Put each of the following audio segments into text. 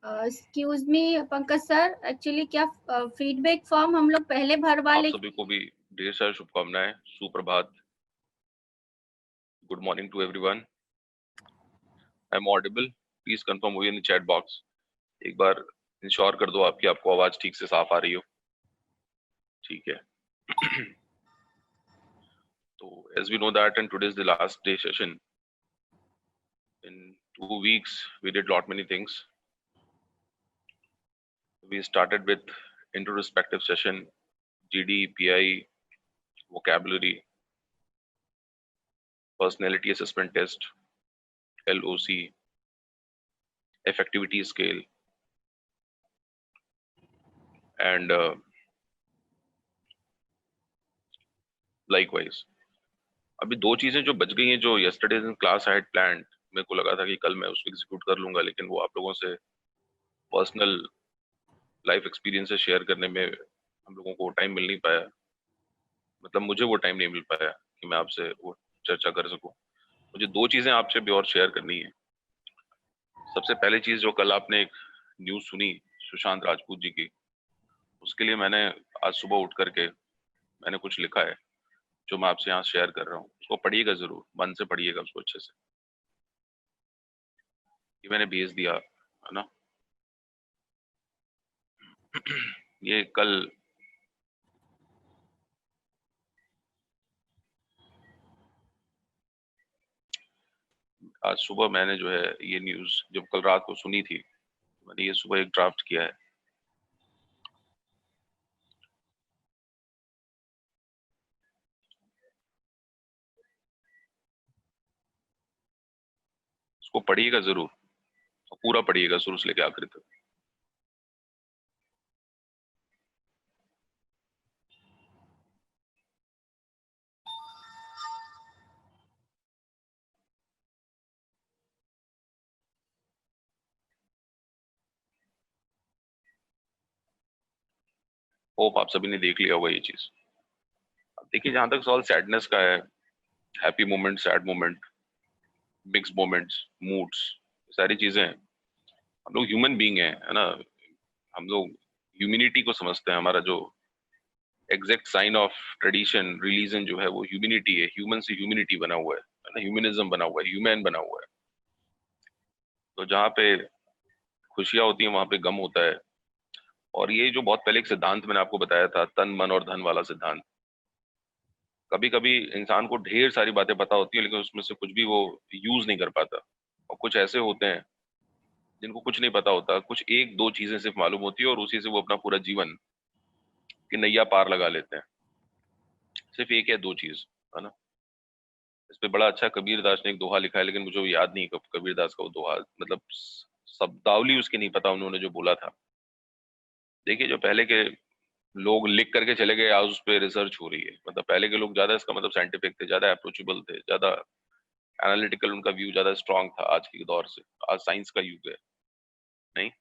Excuse me Pankaj sir, actually क्या feedback form हम लोग पहले भरवा आप ले। सभी को भी ढेर सारी शुभकामनाएं, सुप्रभात, good morning to everyone. I am audible, please confirm हुई इन द चैट बॉक्स। एक बार इंश्योर कर दो आपकी आपको आवाज ठीक से साफ आ रही हो। ठीक है। तो as we know that and today is the last day session. In 2 weeks we did lot many things. We started with introspective session, GD, PI, vocabulary, personality assessment test, LOC, effectivity scale, and likewise. अभी दो चीजें जो बच गई हैं जो yesterday in class I had planned, मेरे को लगा था कि कल मैं उसको एग्जीक्यूट कर लूंगा, लेकिन वो आप लोगों से पर्सनल लाइफ एक्सपीरियंसेस शेयर करने में हम लोगों को टाइम मिल नहीं पाया। मतलब मुझे वो टाइम नहीं मिल पाया कि मैं आपसे वो चर्चा कर सकूं। मुझे दो चीजें आपसे भी और शेयर करनी है। सबसे पहली चीज, जो कल आपने एक न्यूज सुनी सुशांत राजपूत जी की, उसके लिए मैंने आज सुबह उठ करके मैंने कुछ लिखा है जो मैं आपसे यहाँ शेयर कर रहा हूँ। उसको पढ़िएगा जरूर, मन से पढ़िएगा उसको अच्छे से। ये मैंने भेज दिया है ना। ये कल आज सुबह मैंने जो है ये न्यूज जब कल रात को सुनी थी, मैंने ये सुबह एक ड्राफ्ट किया है। उसको पढ़िएगा जरूर, पूरा पढ़िएगा शुरू से लेकर आखिर तक। होप आप सभी ने देख लिया होगा ये चीज। अब देखिए, जहां तक सवाल सैडनेस का है, happy moment, sad moment, mix moments, moods, सारी चीजें हैं। हम लोग ह्यूमन बीइंग है ना। हम लोग ह्यूमैनिटी को समझते हैं। हमारा जो exact sign of tradition religion जो है वो ह्यूमैनिटी है। ह्यूमन से ह्यूमैनिटी बना हुआ है ना, ह्यूमनिज्म बना हुआ है, ह्यूमैन बना हुआ है। तो जहाँ पे खुशियां होती हैं वहां पे गम होता है। और ये जो बहुत पहले एक सिद्धांत मैंने आपको बताया था, तन मन और धन वाला सिद्धांत, कभी कभी इंसान को ढेर सारी बातें पता होती है लेकिन उसमें से कुछ भी वो यूज नहीं कर पाता। और कुछ ऐसे होते हैं जिनको कुछ नहीं पता होता, कुछ एक दो चीजें सिर्फ मालूम होती है और उसी से वो अपना पूरा जीवन की नैया पार लगा लेते हैं। सिर्फ एक या दो चीज, है ना। इस पे बड़ा अच्छा कबीर दास ने एक दोहा लिखा है, लेकिन मुझे वो याद नहीं कब कबीर दास का वो दोहा, मतलब शब्दावली उसकी नहीं पता उन्होंने जो बोला था। देखिए, जो पहले के लोग लिख करके चले गए, आज उस पर रिसर्च हो रही है। मतलब पहले के लोग ज्यादा, इसका मतलब साइंटिफिक थे, ज्यादा अप्रोचेबल थे, ज्यादा एनालिटिकल, उनका व्यू ज्यादा स्ट्रांग था आज के दौर से। आज साइंस का युग है, नहीं।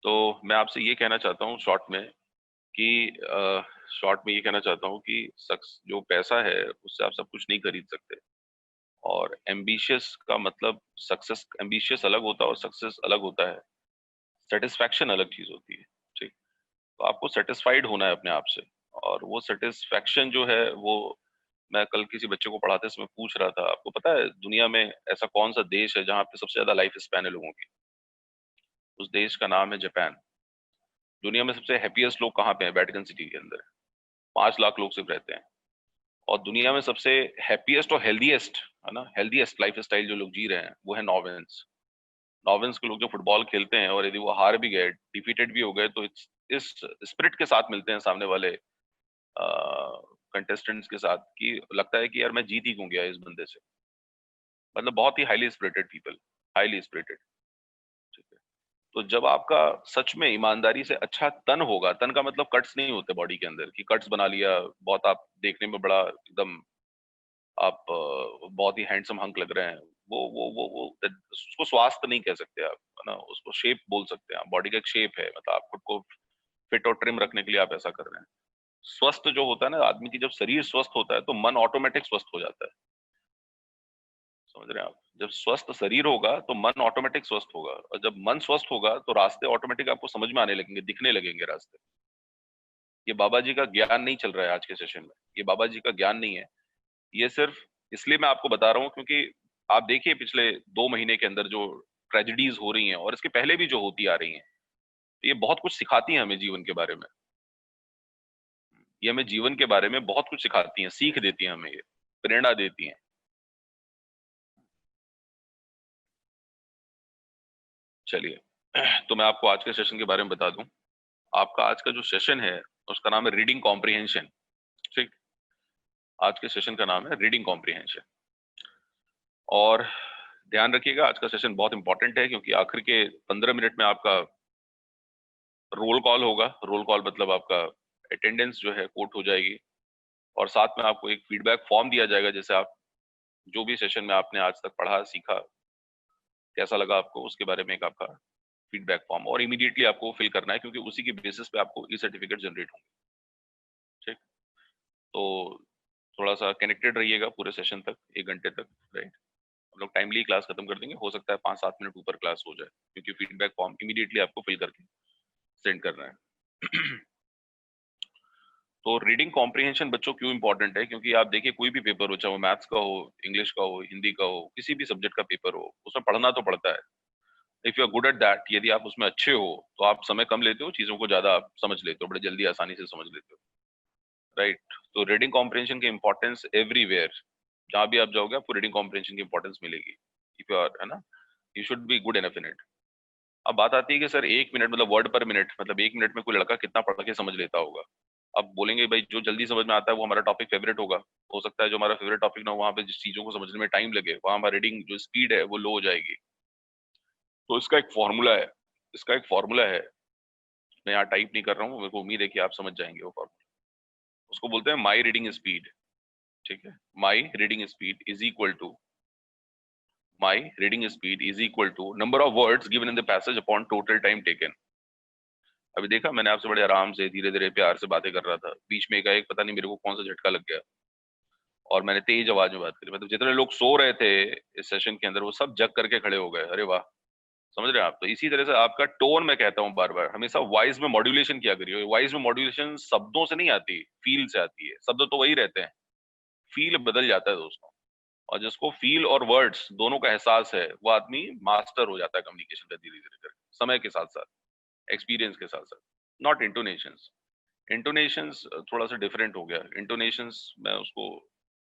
तो मैं आपसे ये कहना चाहता हूँ शॉर्ट में कि शॉर्ट में ये कहना चाहता हूँ कि सक्स जो पैसा है उससे आप सब कुछ नहीं खरीद सकते। और एम्बिशियस का मतलब, सक्सेस एम्बिशियस अलग होता है और सक्सेस अलग होता है। सेटिस्फैक्शन अलग चीज होती है। ठीक। तो आपको सेटिस्फाइड होना है अपने आप से। और वो सेटिस्फैक्शन जो है वो, मैं कल किसी बच्चे को पढ़ाते समय पूछ रहा था, आपको पता है दुनिया में ऐसा कौन सा देश है जहाँ पे सबसे ज्यादा लाइफ स्पैन है लोगों की? उस देश का नाम है जापान। दुनिया में सबसे हैप्पीएस्ट लोग कहाँ पे हैं? वेटिकन सिटी के अंदर 5 लाख लोग सिर्फ रहते हैं। और दुनिया में सबसे हैप्पीएस्ट और हेल्दीएस्ट, है ना, हेल्दीएस्ट लाइफ स्टाइल जो लोग जी रहे हैं वो है नॉर्वेंस। नॉर्वेंस के लोग जो फुटबॉल खेलते हैं और यदि वो हार भी गए, डिफीटेड भी हो गए, तो इस स्पिरिट के साथ मिलते हैं सामने वाले कंटेस्टेंट्स के साथ कि लगता है कि यार मैं जीत ही क्यों गया इस बंदे से। मतलब बहुत ही highly spirited people, highly spirited. ठीक है। तो जब आपका सच में ईमानदारी से अच्छा तन होगा, तन का मतलब कट्स नहीं होते बॉडी के अंदर कि कट्स बना लिया, बहुत आप देखने में बड़ा एकदम, आप बहुत ही हैंडसम हंक लग रहे हैं, वो उसको स्वास्थ्य नहीं कह सकते आप, है ना। उसको शेप बोल सकते हैं आप। बॉडी का एक शेप है, मतलब आप खुद को फिट और ट्रिम रखने के लिए आप ऐसा कर रहे हैं। स्वस्थ जो होता है ना आदमी की, जब शरीर स्वस्थ होता है तो मन ऑटोमेटिक स्वस्थ हो जाता है। समझ रहे हैं आप? जब स्वस्थ शरीर होगा तो मन ऑटोमेटिक स्वस्थ होगा, और जब मन स्वस्थ होगा तो रास्ते ऑटोमेटिक आपको समझ में आने लगेंगे, दिखने लगेंगे रास्ते। ये बाबा जी का ज्ञान नहीं चल रहा है आज के सेशन में, ये बाबा जी का ज्ञान नहीं है। ये सिर्फ इसलिए मैं आपको बता रहा हूँ क्योंकि आप देखिए पिछले 2 महीने के अंदर जो ट्रेजेडीज हो रही हैं और इसके पहले भी जो होती आ रही हैं, ये बहुत कुछ सिखाती हैं हमें जीवन के बारे में। ये हमें जीवन के बारे में बहुत कुछ सिखाती हैं, सीख देती हैं हमें, ये प्रेरणा देती हैं। चलिए, तो मैं आपको आज के सेशन के बारे में बता दूं। आपका आज का जो सेशन है उसका नाम है रीडिंग कॉम्प्रिहेंशन। ठीक, आज के सेशन का नाम है रीडिंग कॉम्प्रिहेंशन। और ध्यान रखिएगा, आज का सेशन बहुत इंपॉर्टेंट है क्योंकि आखिर के 15 मिनट में आपका रोल कॉल होगा। रोल कॉल मतलब आपका अटेंडेंस जो है कोट हो जाएगी, और साथ में आपको एक फीडबैक फॉर्म दिया जाएगा, जैसे आप जो भी सेशन में आपने आज तक पढ़ा सीखा कैसा लगा आपको, उसके बारे में एक आपका फीडबैक फॉर्म, और इमीडिएटली आपको फिल करना है क्योंकि उसी की बेसिस पे आपको ई सर्टिफिकेट जनरेट होंगे। ठीक, तो थोड़ा सा कनेक्टेड रहिएगा पूरे सेशन तक, 1 घंटे तक। राइट, हम लोग टाइमली क्लास खत्म कर देंगे, हो सकता है 5-7 मिनट ऊपर क्लास हो जाए क्योंकि फीडबैक फॉर्म इमीडिएटली आपको फिल करके सेंड करना है। तो रीडिंग कॉम्प्रिहेंशन बच्चों क्यों इंपॉर्टेंट है? क्योंकि आप देखिए कोई भी पेपर हो, चाहे वो मैथ्स का हो, इंग्लिश का हो, हिंदी का हो, किसी भी सब्जेक्ट का पेपर हो, उसमें पढ़ना तो पड़ता है। If you are good at that, यदि आप उसमें अच्छे हो तो आप समय कम लेते हो, चीजों को ज्यादा आप समझ लेते हो, बड़े जल्दी आसानी से समझ लेते हो। राइट, तो रीडिंग कॉम्प्रिहेंशन की इंपॉर्टेंस एवरीवेयर, जहां भी आप जाओगे आपको रीडिंग कॉम्प्रिहेंशन की इंपॉर्टेंस मिलेगी। इफ यू आर, है ना, you should be good enough in it. अब बात आती है कि सर 1 मिनट मतलब वर्ड पर मिनट, मतलब 1 मिनट में कोई लड़का कितना पढ़ के समझ लेता होगा? अब बोलेंगे भाई जो जल्दी समझ में आता है वो हमारा टॉपिक फेवरेट होगा। हो सकता है जो हमारा फेवरेट टॉपिक ना हो, वहाँ पे जिस चीजों को समझने में टाइम लगे, वहाँ हमारी रीडिंग जो स्पीड है वो लो हो जाएगी। तो इसका एक फॉर्मूला है, इसका एक फॉर्मूला है, मैं यहाँ टाइप नहीं कर रहा हूँ, मेरे को उम्मीद है कि आप समझ जाएंगे वो फॉर्मूला। उसको बोलते हैं माई रीडिंग स्पीड। ठीक है, my reading speed is equal to, my reading speed is equal to number of words given in the passage upon total time taken. अभी देखा मैंने आपसे बड़े आराम से धीरे धीरे प्यार से बातें कर रहा था, बीच में एक पता नहीं मेरे को कौन सा झटका लग गया और मैंने तेज आवाज में बात करी, मतलब जितने लोग सो रहे थे इस सेशन के अंदर वो सब जग करके खड़े हो गए। अरे वाह, समझ रहे हैं आप? तो इसी तरह से आपका टोन, मैं कहता हूँ बार बार, हमेशा वॉइस में मॉड्यूलेशन किया करिए। वॉइस में मॉड्यूलेशन शब्दों से नहीं आती, फील से आती है। शब्द तो वही रहते हैं, फील बदल जाता है दोस्तों। और जिसको फील और वर्ड्स दोनों का एहसास है वो आदमी मास्टर हो जाता है कम्युनिकेशन का, धीरे धीरे करके, समय के साथ साथ, एक्सपीरियंस के साथ साथ। नॉट इंटोनेशंस, इंटोनेशंस थोड़ा सा डिफरेंट हो गया। इंटोनेशंस मैं उसको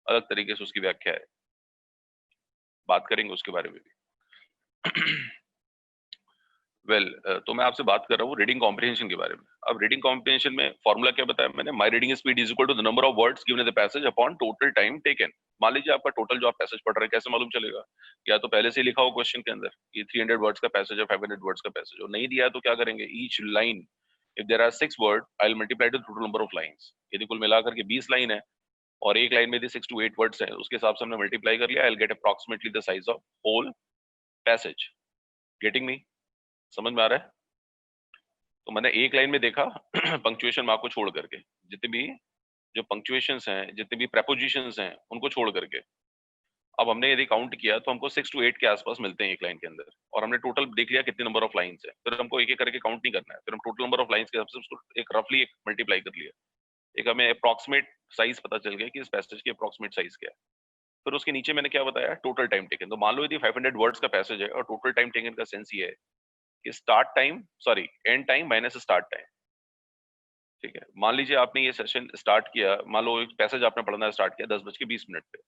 अलग तरीके से उसकी व्याख्या है, बात करेंगे उसके बारे में भी। वेल तो मैं आपसे बात कर रहा हूँ रीडिंग कॉम्प्रिहेंशन के बारे में। अब रीडिंग कॉम्प्रिहेंशन में फॉर्मूला क्या बताया मैंने? My reading speed is equal to the number of words given in the passage upon total time taken. मान लीजिए आपका टोटल जो आप पैसेज पढ़ रहे हैं, कैसे मालूम चलेगा? या तो पहले से ही लिखा हो क्वेश्चन के अंदर कि 300 वर्ड्स का पैसेज है, 500 वर्ड्स का पैसेज, और नहीं दिया है तो क्या करेंगे? Each line, if there are 6 word, I will multiply the total number of lines. यदि कुल मिलाकर के 20 लाइन है और एक लाइन में यदि 6 to 8 वर्ड्स है, उसके हिसाब से हमने मल्टीप्लाई कर लिया, I will get approximately the size of whole passage. Getting me? समझ में आ रहा है? तो मैंने एक लाइन में देखा पंक्चुएशन मार्क को छोड़ करके, जितने भी जो पंक्चुएशंस हैं, जितने भी प्रेपोजिशंस हैं, उनको छोड़ करके। अब हमने यदि काउंट किया तो हमको 6 to 8 के आसपास मिलते हैं एक लाइन के अंदर, और हमने टोटल देख लिया कितने नंबर ऑफ लाइंस है। फिर हमको एक एक करके काउंट नहीं करना है, फिर हम टोटल नंबर ऑफ लाइंस के हिसाब से उसको एक रफली एक मल्टीप्लाई कर लिया। एक हमें अप्रॉक्सीमेट साइज पता चल गया कि इस पैसेज की अप्रॉक्सीमेट साइज क्या है। फिर उसके नीचे मैंने क्या बताया? Total time taken. तो मान लो यदि 500 वर्ड्स का पैसेज है और टोटल टाइम टेकन का सेंस ये है कि start time, sorry and time minus start time. ठीक है, मान लीजिए आपने ये सेशन स्टार्ट किया, मान लो एक पैसेज आपने पढ़ना स्टार्ट किया 10:20 पे,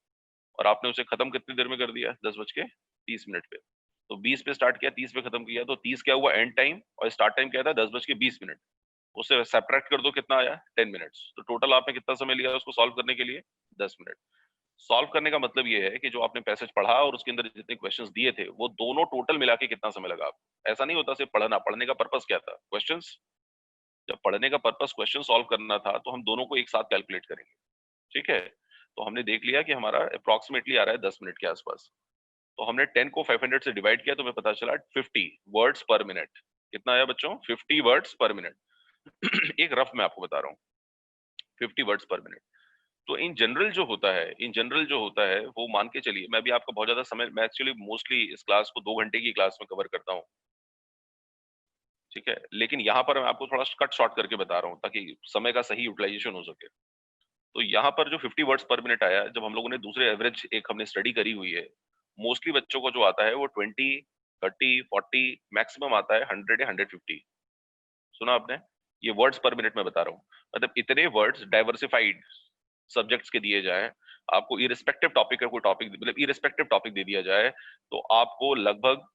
और आपने उसे खत्म कितनी देर में कर दिया? 10:30 पे। तो 20 पे स्टार्ट किया, 30 पे खत्म किया, तो 30 क्या हुआ? एंड टाइम, और स्टार्ट टाइम क्या था? 10:20। उससे सब्ट्रैक्ट कर दो, कितना आया? 10 मिनट्स। तो टोटल आपने कितना समय लिया उसको सॉल्व करने के लिए? 10 मिनट। सॉल्व करने का मतलब ये है कि जो आपने पैसेज पढ़ा और उसके अंदर जितने क्वेश्चंस दिए थे वो दोनों टोटल मिला के कितना समय लगा आपको। ऐसा नहीं होता सिर्फ पढ़ना, पढ़ने का पर्पस क्या था? क्वेश्चंस। जब पढ़ने का पर्पस क्वेश्चन सॉल्व करना था तो हम दोनों को एक साथ कैलकुलेट करेंगे। ठीक है, तो हमने देख लिया कि हमारा अप्रोक्सीमेटली आ रहा है 10 मिनट के आसपास। तो हमने 10 को 500 से डिवाइड किया तो हमें पता चला 50 वर्ड्स पर मिनट। कितना आया बच्चों? 50 वर्ड्स पर मिनट। एक रफ मैं आपको बता रहा हूँ, 50 वर्ड्स पर मिनट। तो इन जनरल जो होता है वो मान के चलिए, मैं भी आपका बहुत ज्यादा समय, मैं एक्चुअली मोस्टली इस क्लास को 2 घंटे की क्लास में कवर करता हूँ, ठीक है, लेकिन यहाँ पर मैं आपको थोड़ा कट शॉर्ट करके बता रहा हूँ ताकि समय का सही यूटिलाइजेशन हो सके। तो यहाँ पर जो 50 वर्ड्स पर मिनट आया, जब हम लोगों ने दूसरे एवरेज एक हमने स्टडी करी हुई है, मोस्टली बच्चों को जो आता है वो 20, 30, 40, मैक्सिमम आता है 100 या 150। सुना आपने? ये वर्ड्स पर मिनट में बता रहा हूँ, मतलब इतने वर्ड्स डाइवर्सिफाइड सब्जेक्ट्स के दिए जाए, आपको इरिस्पेक्टिव टॉपिक का कोई टॉपिक, मतलब इरिस्पेक्टिव टॉपिक दे दिया जाए, तो आपको लगभग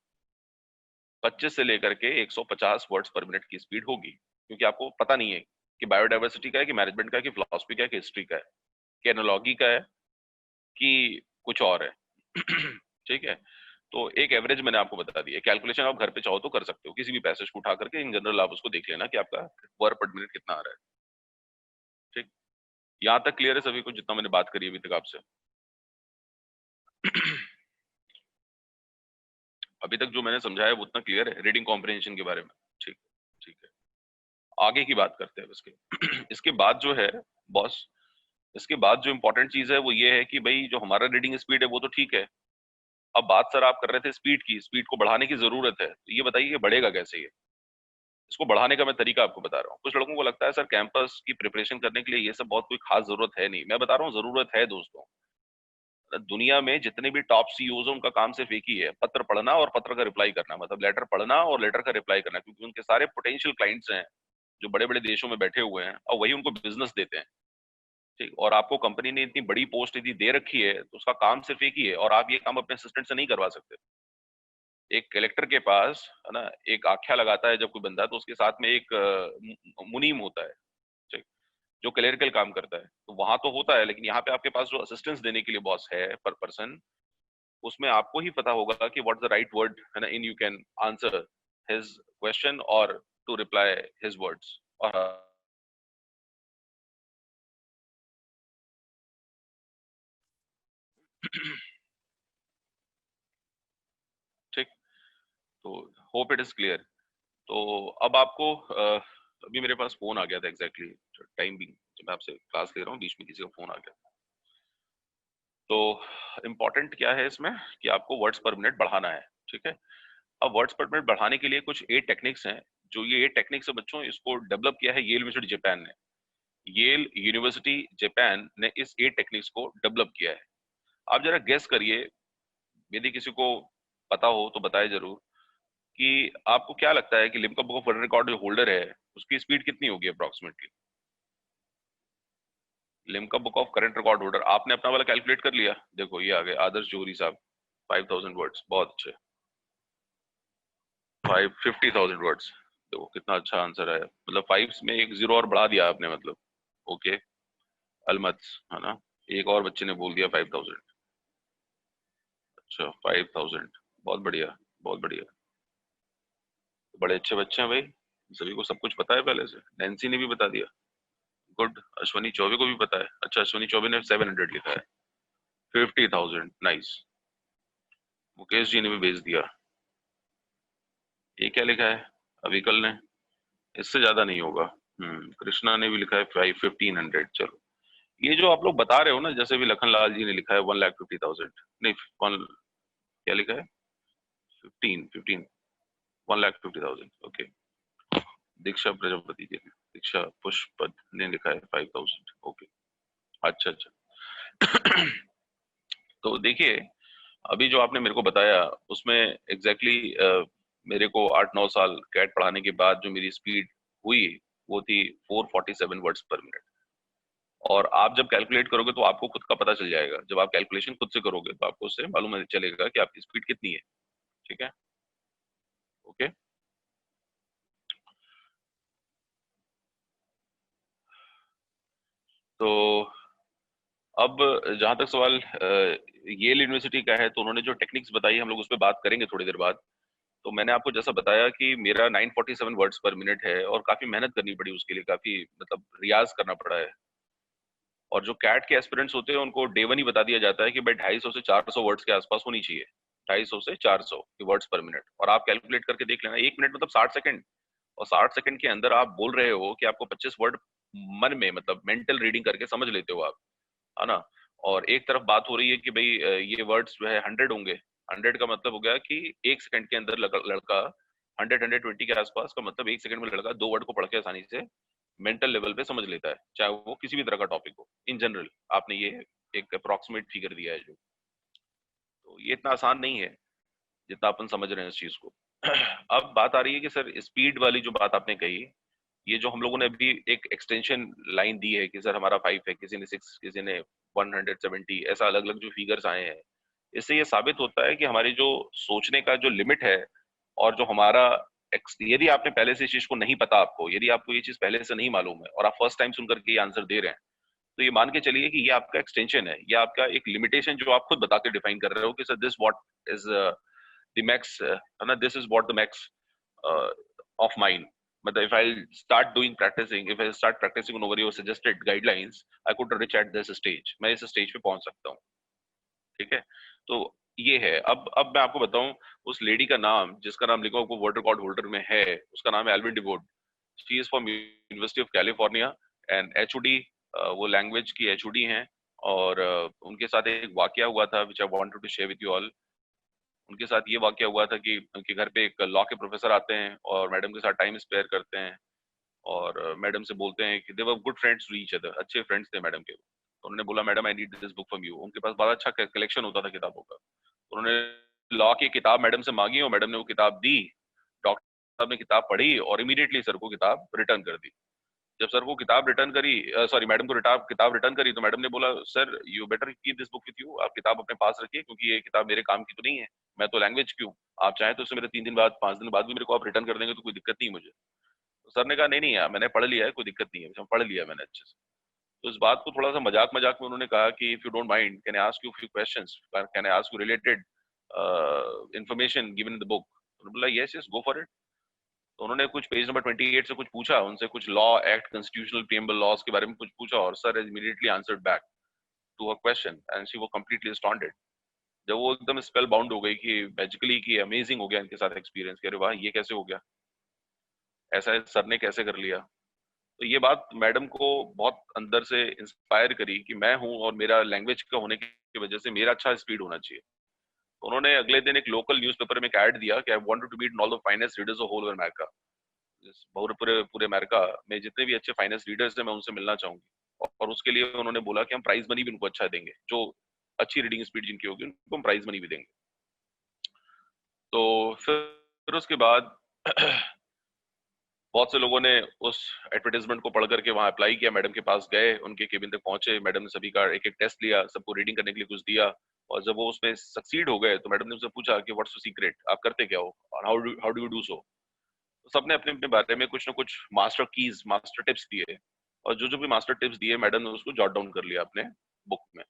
25 से लेकर के 150 वर्ड्स पर मिनट की स्पीड होगी, क्योंकि आपको पता नहीं है कि बायोडाइवर्सिटी का है, कि मैनेजमेंट का है, कि फिलोसफी का है, कि हिस्ट्री का है, कि एनालॉजी का है, कि कुछ और है। ठीक है, तो एक एवरेज मैंने आपको बता दिया। कैलकुलेशन आप घर पे चाहो तो कर सकते हो, किसी भी पैसेज को उठा करके इन जनरल आप उसको देख लेना कि आपका वर्ड पर मिनट कितना आ रहा है। ठीक, यहाँ तक क्लियर है सभी को जितना मैंने बात करी अभी तक आपसे? अभी तक जो मैंने समझाया वो उतना क्लियर है रीडिंग कॉम्प्रिहेंशन के बारे में? ठीक, ठीक है, आगे की बात करते हैं इसके। इसके बाद जो है बॉस, इसके बाद जो इंपॉर्टेंट चीज है वो ये है कि भाई जो हमारा रीडिंग स्पीड है वो तो ठीक है। अब बात सर आप कर रहे थे स्पीड की, स्पीड को बढ़ाने की जरूरत है, तो ये बताइए कि बढ़ेगा कैसे ये? इसको बढ़ाने का मैं तरीका आपको बता रहा हूँ। कुछ लड़कों को लगता है सर कैंपस की प्रिपरेशन करने के लिए ये सब बहुत कोई खास जरूरत है नहीं, मैं बता रहा हूँ जरूरत है दोस्तों। दुनिया में जितने भी टॉप सीईओज हैं उनका काम सिर्फ एक ही है, पत्र पढ़ना और पत्र का रिप्लाई करना, मतलब लेटर पढ़ना और लेटर का रिप्लाई करना, क्योंकि उनके सारे पोटेंशियल क्लाइंट्स हैं जो बड़े बड़े देशों में बैठे हुए हैं और वही उनको बिजनेस देते हैं। ठीक, और आपको कंपनी ने इतनी बड़ी पोस्ट यदि दे रखी है तो उसका काम सिर्फ एक ही है, और आप ये काम अपने असिस्टेंट से नहीं करवा सकते। एक कलेक्टर के पास है ना, एक आख्या लगाता है जब कोई बंदा, तो उसके साथ में एक मुनीम होता है, ठीक, जो क्लेरिकल काम करता है, तो वहां तो होता है, लेकिन यहाँ पे आपके पास जो असिस्टेंस देने के लिए बॉस है पर पर्सन, उसमें आपको ही पता होगा कि व्हाट द राइट वर्ड है ना, in you can answer his question और टू रिप्लाई हिज वर्ड्स। और ठीक, तो होप इट इज क्लियर। तो अब आपको अभी मेरे पास फोन आ गया था एग्जैक्टली टाइम भी, जब मैं आपसे क्लास ले रहा हूँ बीच में किसी का फोन आ गया। तो इम्पोर्टेंट क्या है इसमें कि आपको वर्ड्स पर मिनट बढ़ाना है, ठीक है। अब वर्ड्स पर मिनट बढ़ाने के लिए कुछ 8 टेक्निक्स हैं, जो ये 8 टेक्निक्स है बच्चों, इसको डेवलप किया है येल यूनिवर्सिटी जापान ने। येल यूनिवर्सिटी जापान ने इस 8 टेक्निक्स को डेवलप किया है। आप जरा गेस करिए, यदि किसी को पता हो तो बताए जरूर, कि आपको क्या लगता है कि Limca book of world record जो होल्डर है उसकी स्पीड कितनी होगी approximately? Limca book of current record holder, आपने अपना वाला कैलकुलेट कर लिया? देखो ये आ गए आदर्श जोहरी साहब, 5000 वर्ड्स, बहुत अच्छे। 50,000 वर्ड्स, देखो कितना अच्छा आंसर है, मतलब 5 में एक जीरो और बढ़ा दिया आपने, मतलब ओके। अलमत, है ना, एक और बच्चे ने बोल दिया 5000। अच्छा 5000, बहुत बढ़िया, बहुत बढ़िया, बड़े अच्छे बच्चे हैं भाई, सभी को सब कुछ पता है पहले से। नैन्सी ने भी बता दिया, गुड। अश्वनी चौबे को भी पता है, अच्छा अश्वनी चौबे ने 700 लिखा है। 50,000, नाइस। मुकेश जी ने भी भेज दिया। ये क्या लिखा है अविकल ने? इससे ज्यादा नहीं होगा। कृष्णा ने भी लिखा है 1500। चलो, ये जो आप लोग बता रहे हो ना, जैसे भी लखन लाल जी ने लिखा है 1,50,000, नहीं वन, क्या लिखा है? 15, 1,50,000, ओके। दीक्षा प्रजापति जी ने, दीक्षा पुष्पद ने लिखा है 5,000, ओके। अच्छा अच्छा। तो देखिए, अभी जो आपने मेरे को बताया उसमें एग्जैक्टली मेरे को 8-9 साल कैट पढ़ाने के बाद जो मेरी स्पीड हुई वो थी 447 वर्ड्स पर मिनट। और आप जब कैलकुलेट करोगे तो आपको खुद का पता चल जाएगा, जब आप कैलकुलेशन खुद से करोगे तो आपको उससे मालूम चलेगा कि आपकी स्पीड कितनी है, ठीक है, ओके। तो अब जहां तक सवाल येल यूनिवर्सिटी का है, तो उन्होंने जो टेक्निक्स बताई हम लोग उस पर बात करेंगे थोड़ी देर बाद। तो मैंने आपको जैसा बताया कि मेरा 947 वर्ड्स पर मिनट है, और काफी मेहनत करनी पड़ी उसके लिए, काफी मतलब रियाज करना पड़ा है। और जो कैट के एस्पिरेंट्स होते हैं उनको डे वन ही बता दिया जाता है कि भाई 250 से 400 वर्ड्स के आसपास होनी चाहिए, 250 से 400 वर्ड्स पर मिनट। और आप कैलकुलेट करके देख लेना, 1 मिनट मतलब 60 सेकंड, और 60 सेकंड के अंदर आप बोल रहे हो कि आपको 25 वर्ड मन में, मतलब मेंटल रीडिंग करके समझ लेते हो आप, है ना। और एक तरफ बात हो रही है कि भाई ये वर्ड्स जो है 100 होंगे, 100 का मतलब हो गया कि 1 सेकंड के अंदर लड़का 100-120 के आसपास का मतलब 1 सेकंड में लड़का 2 वर्ड को पढ़ के आसानी से मेंटल लेवल पे समझ लेता है, चाहे वो किसी भी तरह का टॉपिक हो। इन जनरल आपने ये एक अप्रोक्सीमेट फिगर दिया है जो, तो ये इतना आसान नहीं है जितना अपन समझ रहे हैं इस चीज को। अब बात आ रही है कि सर स्पीड वाली जो बात आपने कही, ये जो हम लोगों ने अभी एक एक्सटेंशन लाइन दी है कि सर हमारा 5 है, किसी ने 6, किसी ने 170, ऐसा अलग अलग जो फिगर्स आए हैं, इससे ये साबित होता है कि हमारी जो सोचने का जो लिमिट है और जो हमारा यदि आपने पहले से इस चीज को नहीं पता, आपको यदि आपको ये चीज पहले से नहीं मालूम है और आप फर्स्ट टाइम सुनकर के ये आंसर दे रहे हैं, तो ये मान के चलिए कि ये आपका एक्सटेंशन है, ये आपका एक लिमिटेशन जो आप खुद बता के डिफाइन कर रहे हो कि sir this what is the max, है ना, this is what the max of mine. मतलब if I start doing practicing, if I start practicing over your suggested guidelines, I could reach at this stage, मैं इस stage पे पहुंच सकता हूँ। ठीक है, तो ये है। अब मैं आपको बताऊं, उस लेडी का नाम, जिसका नाम लिखा हुआ वर्ल्ड रिकॉर्ड होल्डर में है, उसका नाम है एल्विन डिवोड। She is from university of California and HOD, वो लैंग्वेज की एचओडी हैं। और उनके साथ एक वाकया हुआ था which I wanted to share with you all. उनके साथ ये वाकया हुआ था कि उनके घर पे एक लॉ के प्रोफेसर आते हैं और मैडम के साथ टाइम स्पेयर करते हैं और मैडम से बोलते हैं कि they were good friends to each other, अच्छे फ्रेंड्स थे मैडम के। तो उन्होंने बोला madam I need this book from you. उनके पास बड़ा अच्छा कलेक्शन होता था किताबों का। उन्होंने लॉ की किताब मैडम से मांगी और मैडम ने वो किताब दी। डॉक्टर साहब ने किताब पढ़ी और इमीडिएटली सर को किताब रिटर्न कर दी। जब सर को किताब रिटर्न करी, सॉरी मैडम को किताब रिटर्न करी, तो मैडम ने बोला sir you better keep this book with you, आप किताब अपने पास रखिए क्योंकि ये किताब मेरे काम की तो नहीं है, मैं तो लैंग्वेज की हूँ। आप चाहें तो इसे मेरे 3 दिन बाद 5 दिन बाद भी मेरे को आप रिटर्न कर देंगे तो कोई दिक्कत नहीं मुझे। तो सर ने कहा नहीं नहीं यार, मैंने पढ़ लिया है, कोई दिक्कत नहीं है, पढ़ लिया मैंने अच्छे से। तो इस बात को थोड़ा सा मजाक मजाक में उन्होंने कहा कि if you don't mind can I ask you few questions, can I ask you related information given in the book. उन्होंने बोला yes yes go for it. तो उन्होंने कुछ पेज नंबर 28 से कुछ पूछा उनसे, कुछ law act constitutional preamble laws के बारे में कुछ पूछा और sir immediately answered back to her question and she वो कंप्लीटली अस्टॉन्डेड। जब वो एकदम स्पेल बाउंड हो गई कि मैजिकली कि अमेजिंग हो गया इनके साथ एक्सपीरियंस, कि अरे वाह ये कैसे हो गया, ऐसा सर ने कैसे कर लिया। तो ये बात मैडम को बहुत अंदर से इंस्पायर करी कि मैं हूँ और मेरा लैंग्वेज का होने की वजह से मेरा अच्छा स्पीड होना चाहिए। तो उन्होंने अगले दिन एक लोकल न्यूज़पेपर में एक ऐड दिया कि I wanted to meet all the finest readers of whole America. पूरे पूरे अमेरिका में जितने भी अच्छे फाइनेंस लीडर्स हैं मैं उनसे मिलना चाहूंगी। और उसके लिए उन्होंने बोला कि हम प्राइज मनी भी उनको अच्छा देंगे, जो अच्छी रीडिंग स्पीड जिनकी होगी उनको हम प्राइज मनी भी देंगे। तो फिर उसके बाद बहुत से लोगों ने उस एडवर्टाइजमेंट को पढ़ करके वहां अप्लाई किया, मैडम के पास गए, उनके केबिन तक पहुंचे, मैडम ने सभी का एक एक टेस्ट लिया, सबको रीडिंग करने के लिए कुछ दिया। और जब वो उसमें सक्सीड हो गए तो मैडम ने उनसे पूछा कि व्हाट्स द सीक्रेट, आप करते क्या हो और how do you do so. तो सबने अपने अपने बारे में कुछ ना कुछ मास्टर कीज, मास्टर टिप्स दिए और जो जो भी मास्टर टिप्स दिए मैडम ने उसको जॉट डाउन कर लिया अपने बुक में।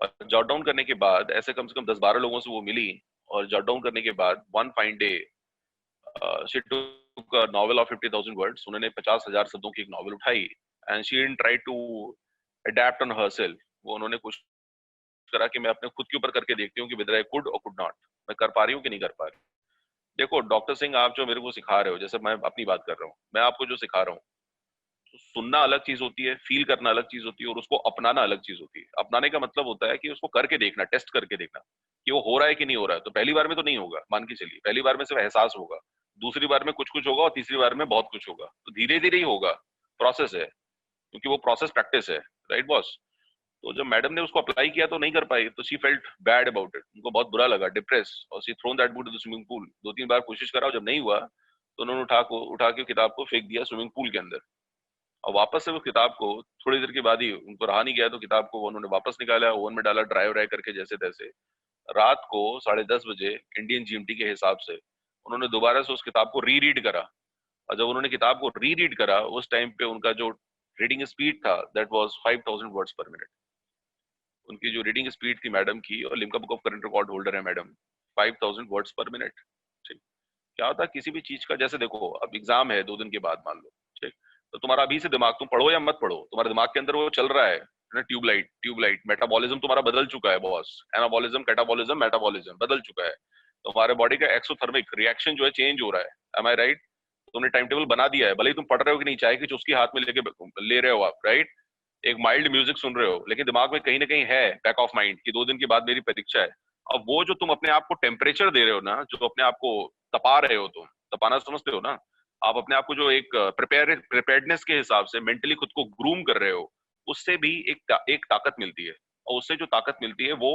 और जॉट डाउन करने के बाद ऐसे कम से कम 10-12 लोगों से वो मिली और जॉट डाउन करने के बाद one fine day she took a novel of 50,000 words. उन्होंने 50,000 शब्दों की एक नॉवेल उठाई and she didn't try to adapt on herself. वो उन्होंने कुछ करा कि मैं अपने खुद के ऊपर करके देखती हूँ कि वेदर आई कुड और कुड नॉट, मैं कर पा रही हूँ कि नहीं कर पा रही। देखो डॉक्टर सिंह, आप जो मेरे को सिखा रहे हो, जैसे मैं अपनी बात कर रहा हूँ, मैं आपको जो सिखा रहा हूँ, तो सुनना अलग चीज होती है, फील करना अलग चीज होती है और उसको अपनाना अलग चीज होती है। अपनाने का मतलब होता है कि उसको करके देखना, टेस्ट करके देखना कि वो हो रहा है कि नहीं हो रहा है। तो पहली बार में तो नहीं होगा, मान के चलिए पहली बार में सिर्फ एहसास होगा, दूसरी बार में कुछ कुछ होगा और तीसरी बार में बहुत कुछ होगा। तो धीरे धीरे ही होगा, प्रोसेस है, क्योंकि वो प्रोसेस प्रैक्टिस है, राइट बॉस। तो जब मैडम ने उसको अप्लाई किया तो नहीं कर पाई, तो she felt bad about it, उनको बहुत बुरा लगा, डिप्रेस, और she thrown that book to the swimming pool. 2-3 बार कोशिश करा, जब नहीं हुआ तो उन्होंने उठा के किताब को फेंक दिया स्विमिंग पूल के अंदर। और वापस से वो किताब को थोड़ी देर के बाद ही उनको रहा नहीं गया, तो किताब को उन्होंने वापस निकाला, ओवन में डाला, ड्राई व्राई करके जैसे तैसे। रात को 10:30 बजे इंडियन जीएमटी के हिसाब से उन्होंने दोबारा से उस किताब को री रीड करा। और जब उन्होंने किताब को री रीड करा, उस टाइम पे उनका जो रीडिंग स्पीड था दैट वाज 5000 वर्ड्स पर मिनट। उनकी जो रीडिंग स्पीड थी मैडम की, और Limca book of current record holder है मैडम, 5000 वर्ड्स पर मिनट। ठीक, क्या होता है किसी भी चीज का, जैसे देखो अब एग्जाम है 2 दिन के बाद मान लो, ठीक, तो तुम्हारा अभी से दिमाग, तुम पढ़ो या मत पढ़ो, तुम्हारे दिमाग के अंदर वो चल रहा है ना, ट्यूबलाइट मेटाबॉलिज्म तुम्हारा बदल चुका है बॉस, एनाबॉलिज्म कैटाबॉलिज्म मेटाबॉलिज्म बदल चुका है। तुम्हारे बॉडी का एक्सोथर्मिक रिएक्शन जो है चेंज हो रहा है, एम आई राइट। तुमने टाइम टेबल बना दिया है, भले ही तुम पढ़ रहे हो कि नहीं, चाहे कि उसकी हाथ में लेके ले रहे हो आप, राइट। एक माइल्ड म्यूजिक सुन रहे हो, लेकिन दिमाग में कहीं ना कहीं है बैक ऑफ माइंड कि 2 दिन के बाद मेरी परीक्षा है। अब वो जो तुम अपने आप को टेम्परेचर दे रहे हो ना, जो अपने आप को तपा रहे हो, तुम तपाना समझते हो ना, आप अपने आप को जो एक प्रिपेयर्डनेस के हिसाब से मेंटली खुद को ग्रूम कर रहे हो, उससे भी एक ताकत मिलती है। और उससे जो ताकत मिलती है वो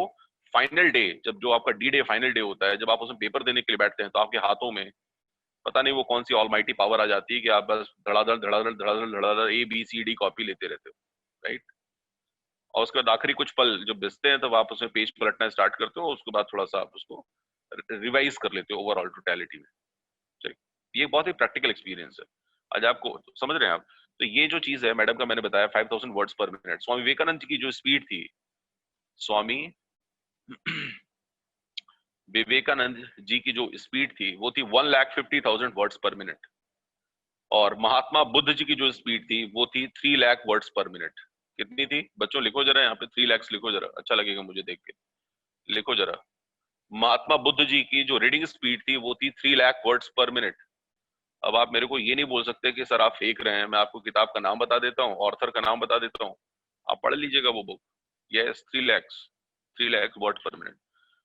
फाइनल डे, जब जो आपका डी डे फाइनल डे होता है, जब आप उसमें पेपर देने के लिए बैठते हैं, तो आपके हाथों में पता नहीं वो कौन सी ऑलमाइटी पावर आ जाती है कि आप बस धड़ाधड़ धड़ाधड़ धड़ाधड़ धड़ाधड़ ABCD कॉपी लेते रहते हो, राइट। और उसके बाद आखिरी कुछ पल जब बचते हैं, तब आप उसमें पेज पलटना स्टार्ट करते हो, उसके बाद थोड़ा सा आप उसको रिवाइज कर लेते हो ओवरऑल टोटलिटी में। ठीक, ये बहुत ही प्रैक्टिकल एक्सपीरियंस है। आज आपको समझ रहे हैं आप। तो ये जो चीज है मैडम का, मैंने बताया 5000 वर्ड्स पर मिनट। स्वामी विवेकानंद जी की जो स्पीड थी, स्वामी विवेकानंद जी की जो स्पीड थी वो थी 1,50,000 वर्ड्स पर मिनट। और महात्मा बुद्ध जी की जो स्पीड थी वो थी 3 लाख वर्ड्स पर मिनट। कितनी थी बच्चों? लिखो जरा यहाँ पे 3 लाख लिखो जरा, अच्छा लगेगा मुझे देख के। लिखो जरा, महात्मा बुद्ध जी की जो रीडिंग स्पीड थी वो थी 3 लाख वर्ड्स पर मिनट। अब आप मेरे को ये नहीं बोल सकते कि सर आप फेंक रहे हैं। मैं आपको किताब का नाम बता देता हूँ, ऑर्थर का नाम बता देता हूँ, आप पढ़ लीजिएगा वो बुक। यस, 3 लाख वर्ड पर मिनट।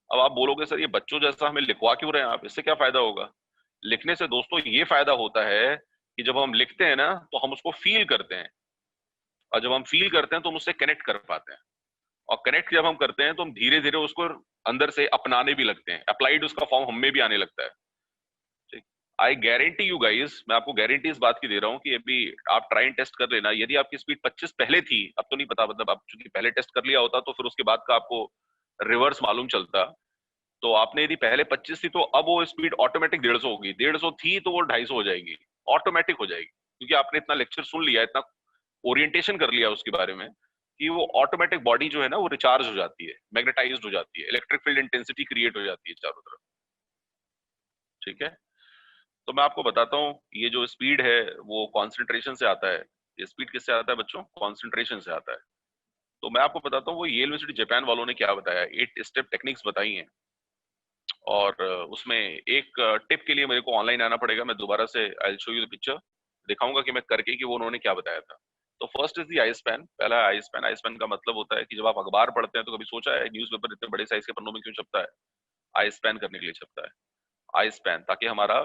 अब आप बोलोगे सर ये बच्चों जैसा हमें लिखवा क्यों रहे हैं आप, इससे क्या फायदा होगा? लिखने से दोस्तों ये फायदा होता है कि जब हम लिखते हैं ना, तो हम उसको फील करते हैं, और जब हम फील करते हैं तो हम उससे कनेक्ट कर पाते हैं। और कनेक्ट जब हम करते हैं तो हम धीरे धीरे उसको अंदर से अपनाने भी लगते हैं, अप्लाइड उसका फॉर्म हम में भी आने लगता है। ठीक, आई गारंटी यू गाइस, मैं आपको गारंटी इस बात की दे रहा हूँ कि अभी आप ट्राई एंड टेस्ट कर लेना। यदि आपकी स्पीड 25 पहले थी, अब तो नहीं पता, मतलब आप चूंकि पहले टेस्ट कर लिया होता तो फिर उसके बाद का आपको रिवर्स मालूम चलता। तो आपने यदि पहले 25 थी, तो अब वो स्पीड ऑटोमेटिक 150 होगी, 150 थी तो वो 250 हो जाएगी, ऑटोमेटिक हो जाएगी। क्योंकि आपने इतना लेक्चर सुन लिया, इतना ओरिएंटेशन कर लिया उसके बारे में, कि वो ऑटोमेटिक बॉडी जो है ना वो रिचार्ज हो जाती है, मैग्नेटाइज्ड हो जाती है, इलेक्ट्रिक फील्ड इंटेंसिटी क्रिएट हो जाती है चारों तरफ। ठीक है, तो मैं आपको बताता हूँ, ये जो स्पीड है वो कॉन्सेंट्रेशन से आता है। ये स्पीड किससे आता है बच्चों? कॉन्सेंट्रेशन से आता है। तो मैं आपको बताता हूँ वो येल यूनिवर्सिटी जापान वालों ने क्या बताया, 8 स्टेप टेक्निक्स बताई हैं। और उसमें एक टिप के लिए मेरे को ऑनलाइन आना पड़ेगा, मैं दोबारा से I will show you the picture, दिखाऊंगा कि मैं करके कि वो उन्होंने क्या बताया था। तो first is the I span. पहला आई स्पैन। आई स्पैन का मतलब होता है कि जब आप अखबार पढ़ते हैं तो कभी सोचा है न्यूज़पेपर इतने बड़े साइज के पन्नों में क्यों छपता है? आई स्पैन करने के लिए छपता है। आई स्पैन, ताकि हमारा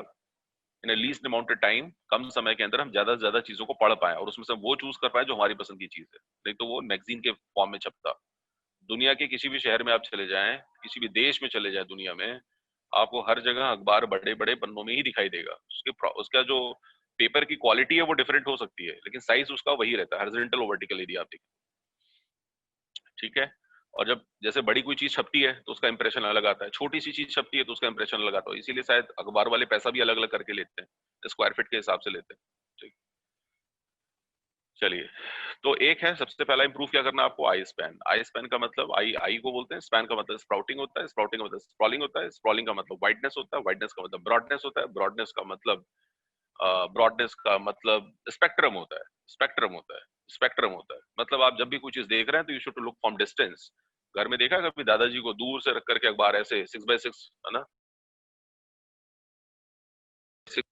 इन लीस्ट अमाउंट ऑफ टाइम, कम समय के अंदर हम ज्यादा से ज्यादा चीजों को पढ़ पाए और उसमें से वो चूज कर पाए जो हमारी पसंद की चीज है। नहीं तो वो मैगजीन के फॉर्म में छपता। दुनिया के किसी भी शहर में आप चले जाएं, किसी भी देश में चले जाएं दुनिया में, आपको हर जगह अखबार बड़े बड़े पन्नों में ही दिखाई देगा। उसका जो पेपर की क्वालिटी है वो डिफरेंट हो सकती है, लेकिन साइज उसका वही रहता है, हॉरिजॉन्टल और वर्टिकल यदि आप देखें। ठीक है, और जब जैसे बड़ी कोई चीज छपती है तो उसका इंप्रेशन अलग आता है, छोटी सी चीज छपती है तो उसका इंप्रेशन अलग आता है। इसीलिए शायद अखबार वाले पैसा भी अलग अलग करके लेते हैं, स्क्वायर फीट के हिसाब से लेते हैं। ठीक, चलिए, तो एक है सबसे पहला इंप्रूव क्या करना आपको, आई स्पैन। आई स्पैन का मतलब, आई आई को बोलते हैं, स्पैन का मतलब स्प्राउटिंग होता है, स्प्राउटिंग का मतलब स्प्रॉलिंग होता है, स्प्रॉलिंग का मतलब वाइडनेस होता है, वाइडनेस का मतलब ब्रॉडनेस होता है, ब्रॉडनेस का मतलब स्पेक्ट्रम होता है, स्पेक्ट्रम होता है, स्पेक्ट्रम होता है। मतलब आप जब भी कुछ चीज देख रहे हैं तो you should look from distance. घर में देखा कभी दादाजी को दूर से रख करके अखबार ऐसे 6x6 है ना, 6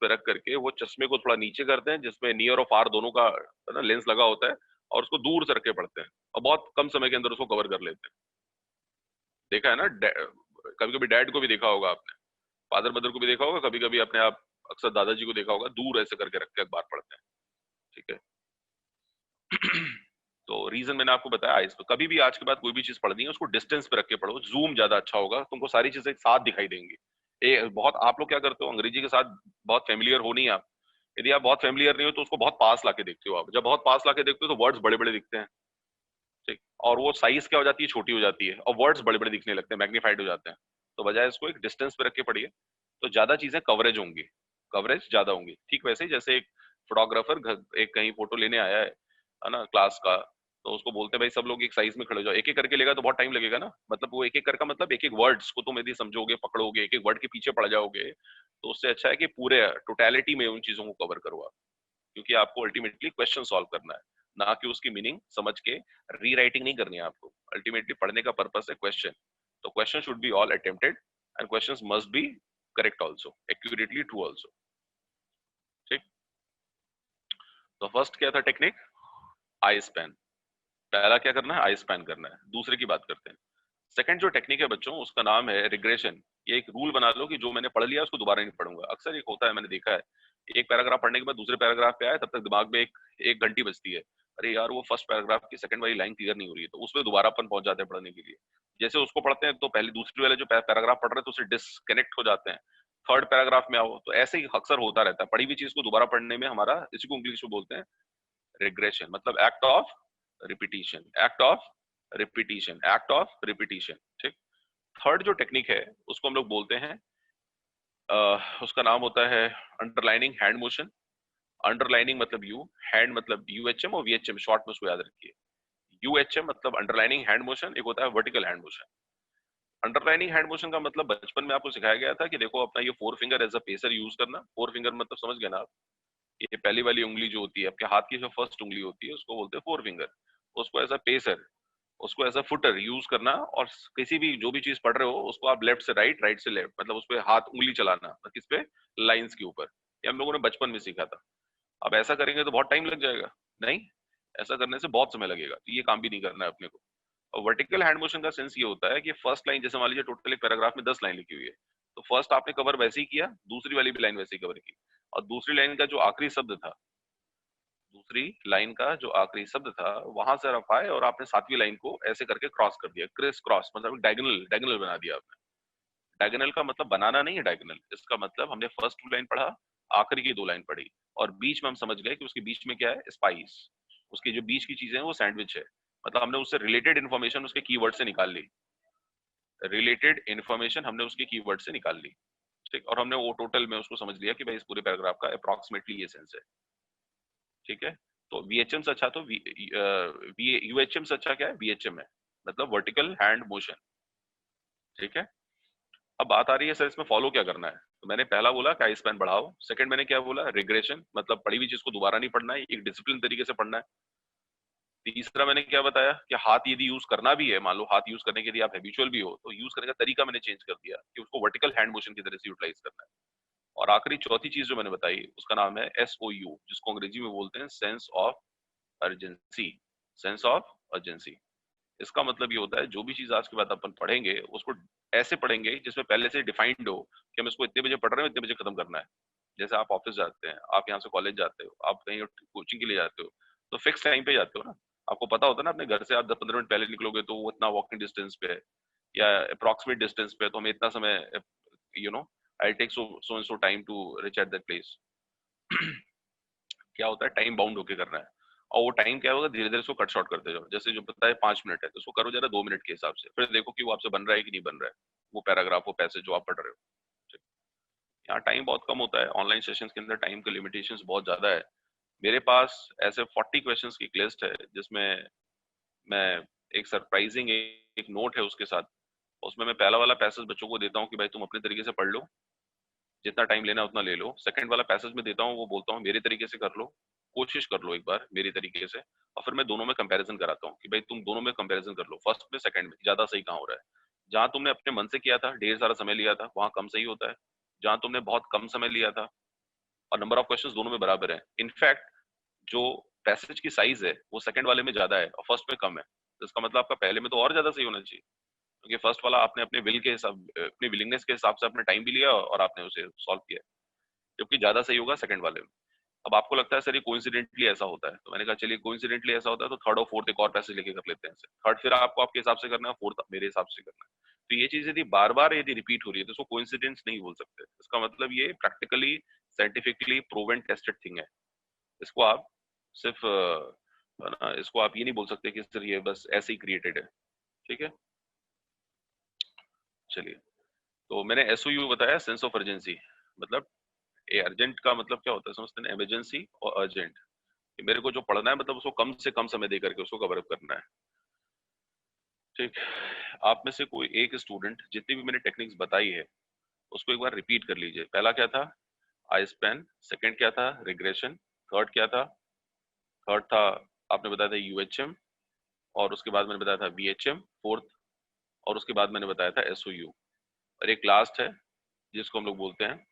पे रख करके वो चश्मे को थोड़ा नीचे करते हैं, जिसमें नियर और फार दोनों का है ना लेंस लगा होता है, और उसको दूर से रख के पढ़ते हैं और बहुत कम समय के अंदर उसको कवर कर लेते हैं। देखा है ना, कभी कभी डैड को भी देखा होगा आपने, फादर मदर को भी देखा होगा, कभी कभी अपने आप अक्सर दादाजी को देखा होगा, दूर ऐसे करके रख के अखबार पढ़ते हैं। ठीक है, तो रीजन मैंने आपको बताया, इस पर कभी भी आज के बाद कोई भी चीज पढ़नी है उसको डिस्टेंस पे रख के पढ़ो, जूम ज्यादा अच्छा होगा, तुमको सारी चीजें एक साथ दिखाई देंगी। बहुत आप लोग क्या करते हो, अंग्रेजी के साथ बहुत फेमिलियर हो नहीं आप। यदि आप बहुत फेमिलियर नहीं हो तो उसको बहुत पास लाके देखते हो आप, जब बहुत पास लाके देखते हो तो वर्ड्स बड़े बड़े दिखते हैं। ठीक, और वो साइज क्या हो जाती है, छोटी हो जाती है, और वर्ड्स बड़े बड़े दिखने लगते हैं, मैग्नीफाइड हो जाते हैं। तो बजाय इसको एक डिस्टेंस पे रख के पढ़िए, तो ज्यादा चीजें कवरेज होंगी, कवरेज ज्यादा होंगी। ठीक वैसे ही जैसे एक फोटोग्राफर एक कहीं फोटो लेने आया है ना क्लास का, तो उसको बोलते हैं भाई सब लोग एक साइज में खड़े हो जाओ, एक एक करके लेगा तो बहुत टाइम लगेगा ना। मतलब वो एक एक करके मतलब एक एक वर्ड्स को तुम यदि समझोगे, पकड़ोगे, एक एक वर्ड के पीछे पड़ जाओगे, तो उससे अच्छा है कि पूरे टोटलिटी में उन चीजों को कवर करो आप। क्योंकि आपको अल्टीमेटली क्वेश्चन सॉल्व करना है, ना कि उसकी मीनिंग समझ के रीराइटिंग नहीं करनी है आपको। अल्टीमेटली पढ़ने का पर्पस है क्वेश्चन, तो question should be all attempted and questions must be correct also, accurately true also. ठीक, तो फर्स्ट क्या था टेक्निक, आई स्पैन। पहला क्या करना है, आई स्पैन करना है। दूसरे की बात करते हैं। सेकंड जो टेक्निक है बच्चों, उसका नाम है रिग्रेशन। ये एक रूल बना लो कि जो मैंने पढ़ लिया उसको दोबारा नहीं पढ़ूंगा। अक्सर एक होता है, मैंने देखा है, एक पैराग्राफ पढ़ने के बाद दूसरे पैराग्राफ पे आए तब तक दिमाग में एक घंटी बजती है, अरे यार वो फर्स्ट पैराग्राफ की सेकंड वाली लाइन क्लियर नहीं हो रही है, तो उसमें दोबारा अपन पहुंच जाते हैं पढ़ने के लिए। जैसे उसको पढ़ते हैं तो पहले दूसरी वाले जो पैराग्राफ पढ़ रहे हैं तो उससे डिस्कनेक्ट हो जाते हैं, थर्ड पैराग्राफ में आओ, तो ऐसे ही अक्सर होता रहता है। पढ़ी हुई चीज को दोबारा पढ़ने में हमारा, इसी को इंग्लिश में बोलते हैं रिग्रेशन, मतलब act of repetition, act of repetition, act of repetition. ठीक। थर्ड जो टेक्निक है उसको हम लोग बोलते हैं, उसका नाम होता है अंडरलाइनिंग हैंड मोशन। अंडरलाइनिंग मतलब यू, हैंड मतलब यूएचएम, और वीएचएम शॉर्ट में उसको याद रखिए। यूएचएम मतलब अंडरलाइनिंग हैंड मोशन, एक होता है vertical hand motion. Underlining hand motion का मतलब बचपन में आपको सिखाया गया था कि देखो अपना ये four finger as a pacer use करना। फोर फिंगर मतलब समझ गए ना आप, ये पहली वाली उंगली जो होती है आपके हाथ की, जो फर्स्ट उंगली होती है उसको बोलते हैं फोर फिंगर। उसको एज अ पेसर, उसको एज अ फुटर यूज करना, और किसी भी जो भी चीज पढ़ रहे हो उसको आप लेफ्ट से राइट, राइट से लेफ्ट, मतलब उस पर हाथ उंगली चलाना किस पे, लाइंस के ऊपर। ये हम लोगों ने बचपन में सीखा था। अब ऐसा करेंगे तो बहुत टाइम लग जाएगा, नहीं, ऐसा करने से बहुत समय लगेगा, तो ये काम भी नहीं करना है अपने को। और वर्टिकल हैंड मोशन का सेंस ये होता है कि फर्स्ट लाइन, जैसे मान लीजिए टोटल एक पैराग्राफ में 10 लाइन लिखी हुई है, तो फर्स्ट आपने कवर वैसे ही किया, दूसरी वाली भी लाइन वैसे ही कवर की, और दूसरी लाइन का जो आखिरी शब्द था, दूसरी लाइन का जो आखिरी शब्द था वहां से रफ आए और आपने सातवीं लाइन को ऐसे करके क्रॉस कर दिया, क्रिस क्रॉस, मतलब डायगोनल, डायगोनल बना दिया आपने। डायगोनल का मतलब बनाना नहीं है, डायगोनल इसका मतलब हमने फर्स्ट टू लाइन पढ़ा, आखिरी की दो लाइन पढ़ी, और बीच में हम समझ गए कि उसके बीच में क्या है, स्पाइस, उसकी जो बीच की चीजें हैं वो सैंडविच है, मतलब हमने उससे रिलेटेड इन्फॉर्मेशन उसके कीवर्ड से निकाल ली, रिलेटेड इन्फॉर्मेशन हमने उसके कीवर्ड से निकाल ली। ठीक, और हमने वो टोटल में उसको समझ लिया कि भाई इस पूरे पैराग्राफ का अप्रॉक्सीमेटली ये सेंस है। ठीक है, तो वीएचएम से अच्छा तो यूएचएम से अच्छा क्या है, वीएचएम है, मतलब वर्टिकल हैंड मोशन। ठीक है, अब बात आ रही है सर इसमें फॉलो क्या करना है। तो मैंने पहला बोला कि आई स्पैन बढ़ाओ, सेकंड मैंने क्या बोला, रिग्रेशन, मतलब पढ़ी हुई चीज को दोबारा नहीं पढ़ना है, एक डिसिप्लिन तरीके से पढ़ना है। तीसरा मैंने क्या बताया कि हाथ यदि यूज करना भी है, मान लो हाथ यूज करने के लिए आप हैबिचुअल भी हो, तो यूज करने का तरीका मैंने चेंज कर दिया कि उसको वर्टिकल हैंड मोशन की तरह से यूटिलाइज करना है। और आखिरी चौथी चीज जो मैंने बताई उसका नाम है SOU, जिसको अंग्रेजी में बोलते हैं sense of urgency, sense of urgency. इसका मतलब ये होता है जो भी चीज आज के बाद अपन पढ़ेंगे उसको ऐसे पढ़ेंगे जिसमें पहले से डिफाइंड हो कि हम इसको इतने बजे पढ़ रहे हैं, इतने बजे खत्म करना है। जैसे आप ऑफिस जाते हैं, आप यहाँ से कॉलेज जाते हो, आप कहीं कोचिंग के लिए जाते हो, तो फिक्स टाइम पे जाते हो ना, आपको पता होता है ना, अपने घर से आप 10-15 मिनट पहले निकलोगे तो वो इतना वॉकिंग डिस्टेंस पे है या अप्रॉक्सीमेट डिस्टेंस पे है, तो हमें इतना समय, you know, I take so so and so time to reach at that place. क्या होता है, टाइम बाउंड होके करना है, और वो टाइम क्या होगा, धीरे धीरे उसको कट शॉर्ट करते जाओ। जैसे जो पता है 5 मिनट है तो उसको करो जरा 2 मिनट के हिसाब से, फिर देखो कि वो आपसे बन रहा है कि नहीं बन रहा है, वो पैराग्राफ, वो पैसेज जो आप पढ़ रहे हो। ठीक। यहाँ टाइम बहुत कम होता है, ऑनलाइन सेशंस के अंदर टाइम के लिमिटेशंस बहुत ज्यादा है। मेरे पास ऐसे 40 क्वेश्चंस की एक लिस्ट है जिसमें मैं एक सरप्राइजिंग एक नोट है उसके साथ, उसमें मैं पहला वाला पैसेज बच्चों को देता हूँ कि भाई तुम अपने तरीके से पढ़ लो, जितना टाइम लेना है उतना ले लो। सेकंड वाला पैसेज में देता हूँ, वो बोलता हूँ मेरे तरीके से कर लो, कोशिश कर लो एक बार मेरी तरीके से, और फिर मैं दोनों में कंपैरिजन कराता हूँ कि भाई तुम दोनों में कंपैरिजन कर लो, फर्स्ट में सेकंड में ज्यादा सही कहाँ हो रहा है। जहां तुमने अपने मन से किया था, ढेर सारा समय लिया था, वहां कम सही होता है। जहां तुमने बहुत कम समय लिया था, और नंबर ऑफ क्वेश्चंस दोनों में बराबर है, इनफैक्ट जो पैसेज की साइज है वो सेकंड वाले में ज्यादा है और फर्स्ट में कम है, तो इसका मतलब आपका पहले में तो और ज्यादा सही होना चाहिए, क्योंकि फर्स्ट वाला आपने अपने विल के हिसाब, अपनी विलिंगनेस के हिसाब से आपने टाइम भी लिया और आपने उसे सॉल्व किया, जबकि ज्यादा सही होगा सेकंड वाले में। अब आपको लगता है सर ये कोइंसिडेंटली ऐसा होता है, तो मैंने कहा चलिए कोइंसिडेंटली ऐसा होता है तो थर्ड और फोर्थ एक और पैसेज लेके कर लेते हैं। थर्ड फिर आपको आपके हिसाब से करना है, फोर्थ मेरे हिसाब से करना है। तो ये चीज यदि बार बार यदि रिपीट हो रही है तो इसको कोइंसिडेंस नहीं बोल सकते, इसका मतलब ये practically scientifically proven tested thing है। इसको आप सिर्फ है ना, इसको आप ये नहीं बोल सकते कि सर ये बस ऐसे ही क्रिएटेड है। ठीक है, चलिए, तो मैंने SOU बताया, सेंस ऑफ अर्जेंसी, मतलब अर्जेंट का मतलब क्या होता है समझते हैं, इमरजेंसी और अर्जेंट, मेरे को जो पढ़ना है मतलब उसको कम से कम समय दे करके उसको कवर अप करना है। ठीक, आप में से कोई एक स्टूडेंट जितनी भी मैंने टेक्निक्स बताई है उसको एक बार रिपीट कर लीजिए। पहला क्या था, आई स्पैन, सेकंड क्या था, रिग्रेशन, थर्ड क्या था, थर्ड था आपने बताया था UHM, और उसके बाद मैंने बताया था VHM फोर्थ, और उसके बाद मैंने बताया था SOU, और एक लास्ट है जिसको हम लोग बोलते हैं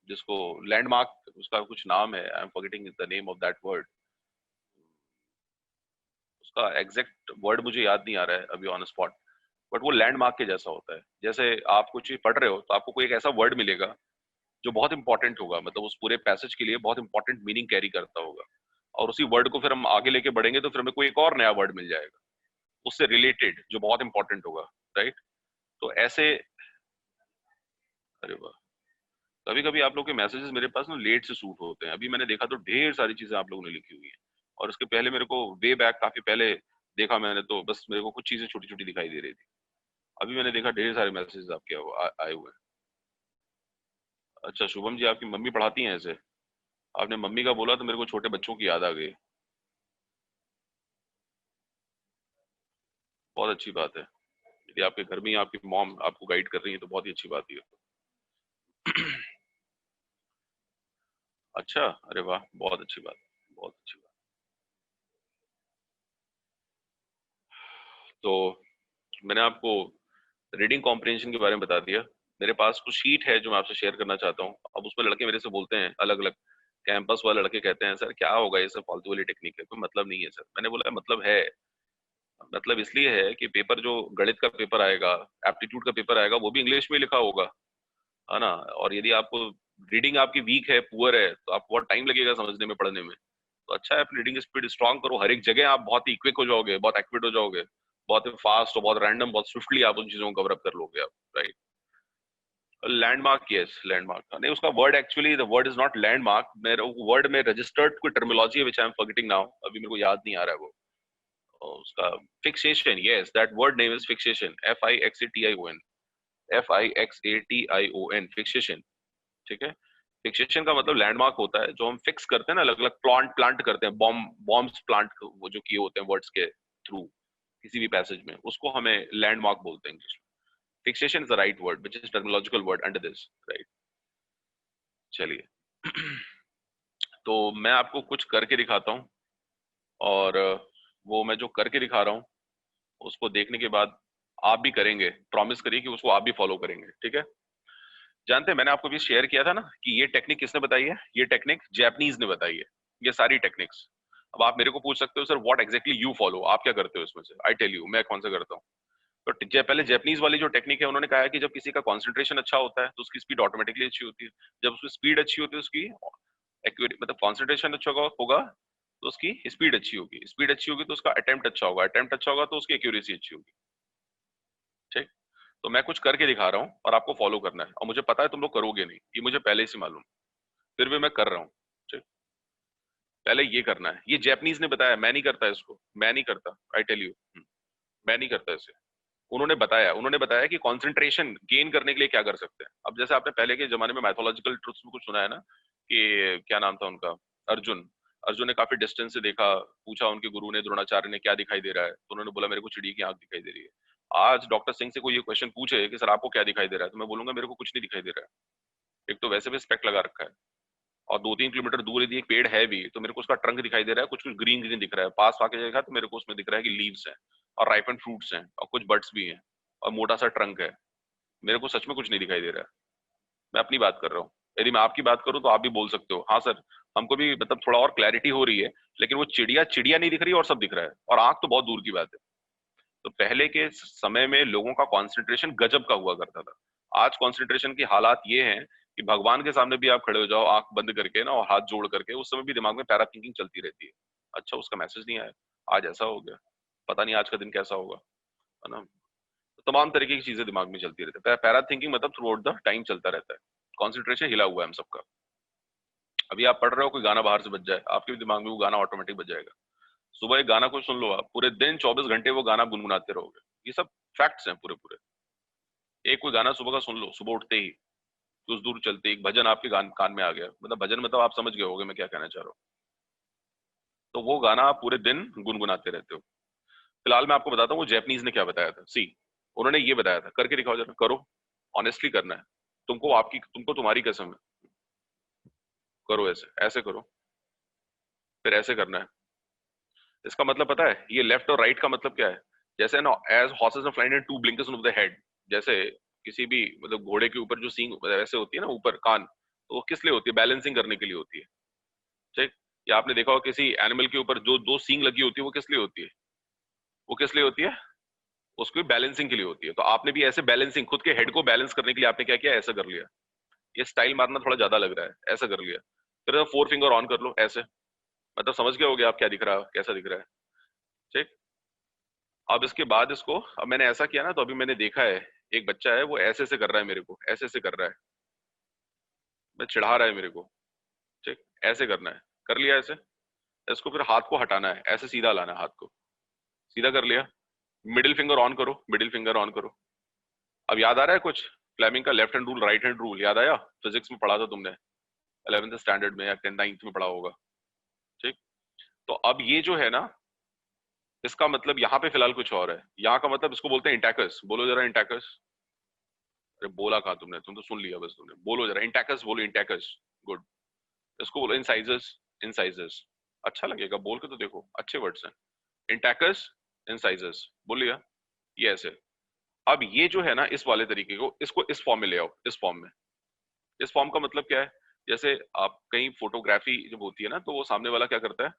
जिसको लैंडमार्क, उसका कुछ नाम है, I am forgetting the name of that word, उसका एग्जैक्ट वर्ड मुझे याद नहीं आ रहा है अभी ऑन स्पॉट, बट वो लैंडमार्क के जैसा होता है। जैसे आप कुछ चीज पढ़ रहे हो तो आपको कोई एक ऐसा वर्ड मिलेगा जो बहुत इंपॉर्टेंट होगा, मतलब उस पूरे पैसेज के लिए बहुत इंपॉर्टेंट मीनिंग कैरी करता होगा, और उसी वर्ड को फिर हम आगे लेके बढ़ेंगे तो फिर हमें कोई एक और नया वर्ड मिल जाएगा उससे रिलेटेड जो बहुत इंपॉर्टेंट होगा, राइट। तो ऐसे, अरे वाह, कभी कभी आप लोग के मैसेजेस मेरे पास ना लेट से सूट होते हैं। अभी मैंने देखा तो ढेर सारी चीजें आप लोगों ने लिखी हुई है, और उसके पहले मेरे को वे बैक काफी पहले देखा मैंने, तो बस मेरे को कुछ चीजें छोटी छोटी दिखाई दे रही थी। अभी मैंने देखा ढेर सारे मैसेजेस आपके आए हुए हैं। अच्छा शुभम जी, आपकी मम्मी पढ़ाती हैं ऐसे? आपने मम्मी का बोला तो मेरे को छोटे बच्चों की याद आ गई। बहुत अच्छी बात है, यदि आपके घर में ही आपकी मॉम आपको गाइड कर रही है तो बहुत ही अच्छी बात है। अच्छा, अरे वाह, बहुत अच्छी बात, बहुत अच्छी बात। तो मैंने आपको रीडिंग कॉम्प्रिहेंशन के बारे में बता दिया। मेरे पास कुछ शीट है जो मैं आपसे शेयर करना चाहता हूँ। अब उसमें लड़के मेरे से बोलते हैं, अलग अलग कैंपस वाले लड़के कहते हैं सर क्या होगा, ये सब फालतू वाली टेक्निक है, कोई मतलब नहीं है सर। मैंने बोला मतलब है, मतलब इसलिए है कि पेपर जो गणित का पेपर आएगा, एप्टीट्यूड का पेपर आएगा, वो भी इंग्लिश में लिखा होगा, है ना। और यदि आपको रीडिंग आपकी वीक है, पुअर है, तो आपको बहुत टाइम लगेगा समझने में, पढ़ने में। तो अच्छा है, अपनी रीडिंग स्पीड स्ट्रांग करो, हर एक जगह आप बहुत ही क्विक हो जाओगे, बहुत एक्यूरेट हो जाओगे, बहुत ही फास्ट और बहुत रैंडम, बहुत स्विफ्टली आप उन चीजों को कवर अप कर लोगे आप, राइट। लैंडमार्क, यस लैंडमार्क, नहीं उसका word actually the word is not landmark, मेरे वर्ड में रजिस्टर्ड कोई टर्मिनोलॉजी है which I am forgetting now, अभी मेरे को याद नहीं आ रहा है वो। उसका fixation, yes that word name is fixation, FIXATION, FIXATION, fixation, ठीक है। फिक्सेशन का मतलब लैंडमार्क होता है, जो हम फिक्स करते हैं ना, अलग अलग प्लांट प्लांट करते हैं, बॉम्ब्स प्लांट वो जो किए होते हैं वर्ड्स के थ्रू किसी भी पैसेज में, उसको हमें लैंडमार्क बोलते हैं इंग्लिश में। Fixation is the right word which is terminological word under this, right. चलिए, तो मैं आपको कुछ करके दिखाता हूँ, और वो मैं जो करके दिखा रहा हूँ उसको देखने के बाद आप भी करेंगे, प्रॉमिस करिए कि उसको आप भी फॉलो करेंगे, ठीक है। जानते हैं मैंने आपको भी शेयर किया था ना कि ये टेक्निक किसने बताई है, ये टेक्निक जैपनीज ने बताई है, ये सारी टेक्निक्स। अब आप मेरे को पूछ सकते हो sir what exactly you follow, आप क्या करते हो इसमें से, आई टेल यू मैं कौन सा करता हूँ। तो पहले जैपनीज वाली जो टेक्निक है, उन्होंने कहा है कि जब किसी का कॉन्सेंट्रेशन अच्छा होता है तो उसकी स्पीड ऑटोमेटिकली अच्छी होती है। जब उसकी स्पीड अच्छी होती है, उसकी मतलब कॉन्सेंट्रेशन अच्छा होगा तो उसकी स्पीड अच्छी होगी, स्पीड अच्छी होगी तो उसका अटेम्प्ट अच्छा होगा, अटेम्प्ट अच्छा होगा तो उसकी एक्यूरेसी अच्छी होगी, ठीक। तो मैं कुछ करके दिखा रहा हूँ और आपको फॉलो करना है, और मुझे पता है तुम लोग करोगे नहीं, ये मुझे पहले से मालूम, फिर भी मैं कर रहा हूँ, ठीक। पहले ये करना है, ये जैपनीज ने बताया, मैं नहीं करता इसको, मैं नहीं करता, आई टेल यू, मैं नहीं करता इसे। उन्होंने बताया कि कंसंट्रेशन गेन करने के लिए क्या कर सकते हैं। अब जैसे आपने पहले के जमाने में मैथोलॉजिकल ट्रुथ्स में कुछ सुना है ना, कि क्या नाम था उनका, अर्जुन। अर्जुन ने काफी डिस्टेंस से देखा, पूछा उनके गुरु ने, द्रोणाचार्य ने, क्या दिखाई दे रहा है, तो उन्होंने बोला मेरे को चिड़िया की आंख दिखाई दे रही है। आज डॉक्टर सिंह से कोई ये क्वेश्चन पूछे कि सर आपको क्या दिखाई दे रहा है, तो मैं बोलूंगा मेरे को कुछ नहीं दिखाई दे रहा है। एक तो वैसे भी स्पेक्ट लगा रखा है, और 2-3 किलोमीटर दूर यदि एक पेड़ है भी तो मेरे को उसका ट्रंक दिखाई दे रहा है, कुछ कुछ ग्रीन ग्रीन दिख रहा है, पास आके देखा तो मेरे को उसमें दिख रहा है कि लीव्स हैं और राइपन फ्रूट्स हैं और कुछ बर्ड्स भी हैं और मोटा सा ट्रंक है। मेरे को सच में कुछ नहीं दिखाई दे रहा है। मैं अपनी बात कर रहा हूँ, यदि मैं आपकी बात करूँ तो आप भी बोल सकते हो हाँ सर हमको भी मतलब थोड़ा और क्लैरिटी हो रही है, लेकिन वो चिड़िया चिड़िया नहीं दिख रही और सब दिख रहा है, और आंख तो बहुत दूर की बात है। तो पहले के समय में लोगों का कंसंट्रेशन गजब का हुआ करता था। आज कंसंट्रेशन की हालात ये हैं कि भगवान के सामने भी आप खड़े हो जाओ आंख बंद करके ना और हाथ जोड़ करके, उस समय भी दिमाग में पैरा थिंकिंग चलती रहती है। अच्छा उसका मैसेज नहीं आया, आज ऐसा हो गया, पता नहीं आज का दिन कैसा होगा, है ना। तो तमाम तरीके की चीजें दिमाग में चलती रहती है, पैरा थिंकिंग मतलब थ्रू आउट द टाइम चलता रहता है। कॉन्सेंट्रेशन हिला हुआ है हम सबका। अभी आप पढ़ रहे हो, कोई गाना बाहर से बज जाए, आपके भी दिमाग में वो गाना ऑटोमेटिक बज जाएगा। सुबह एक गाना को सुन लो, आप पूरे दिन 24 घंटे वो गाना गुनगुनाते रहोगे। ये सब फैक्ट्स हैं पूरे पूरे। एक कोई गाना सुबह का सुन लो, सुबह उठते ही, कुछ दूर चलते एक भजन आपके कान में आ गया, मतलब भजन मतलब आप समझ गए होगे मैं क्या कहना चाह रहा हूँ। तो वो गाना आप पूरे दिन गुनगुनाते रहते हो। फिलहाल मैं आपको बताता हूँ वो जैपनीज ने क्या बताया था। सी, उन्होंने ये बताया था, करके दिखाओ जरा, करो, ऑनेस्टली करना है तुमको, आपकी तुमको तुम्हारी कसम है, करो ऐसे, ऐसे करो, फिर ऐसे करना है। इसका मतलब पता है ये लेफ्ट और राइट का मतलब क्या है? जैसे ना, as horses are flying in two blinkers of the head, जैसे किसी भी मतलब घोड़े के ऊपर जो सींग वैसे होती है ना ऊपर कान, तो वो किस लिए होती है? बैलेंसिंग करने के लिए होती है, ठीक। या आपने देखा होगा किसी एनिमल के ऊपर जो दो सींग लगी होती है वो किस लिए होती है? वो किस लिए होती है? उसकी बैलेंसिंग के लिए होती है। तो आपने भी ऐसे बैलेंसिंग, खुद के हेड को बैलेंस करने के लिए आपने क्या किया? ऐसा कर लिया। ये स्टाइल मारना थोड़ा ज्यादा लग रहा है, ऐसा कर लिया। फिर फोर फिंगर ऑन कर लो ऐसे, मतलब समझ गए होगे आप क्या दिख रहा है, कैसा दिख रहा है। ठीक। अब इसके बाद इसको, अब मैंने ऐसा किया ना, तो अभी मैंने देखा है एक बच्चा है वो ऐसे से कर रहा है मेरे को, ऐसे से कर रहा है, मैं चिढ़ा रहा है मेरे को। ठीक, ऐसे करना है, कर लिया ऐसे। इसको फिर हाथ को हटाना है, ऐसे सीधा लाना है हाथ को, सीधा कर लिया। मिडिल फिंगर ऑन करो, मिडिल फिंगर ऑन करो। अब याद आ रहा है कुछ? फ्लेमिंग का left hand rule, right hand rule याद आया? फिजिक्स में पढ़ा था तुमने, 11th स्टैंडर्ड में या 9th में पढ़ा होगा। ठीक। तो अब ये जो है ना, इसका मतलब यहाँ पे फिलहाल कुछ और है। यहाँ का मतलब इसको बोलते हैं इंटैकस। बोलो जरा इंटैकस। अरे बोला कहा तुमने, तुम तो सुन लिया बस तुमने। बोलो जरा इंटैकस, बोलो इंटैकस। गुड। इसको बोलो इंसाइजेस, इंसाइजेस। अच्छा लगेगा, बोल के तो देखो, अच्छे वर्ड्स हैं। इंटैकस, इंसाइजेस, बोल लिया? ये ऐसे। अब ये जो है ना, इस वाले तरीके को, इसको इस फॉर्म में ले आओ, इस फॉर्म में। इस फॉर्म का मतलब क्या है? जैसे आप कहीं फोटोग्राफी जब होती है ना, तो वो सामने वाला क्या करता है?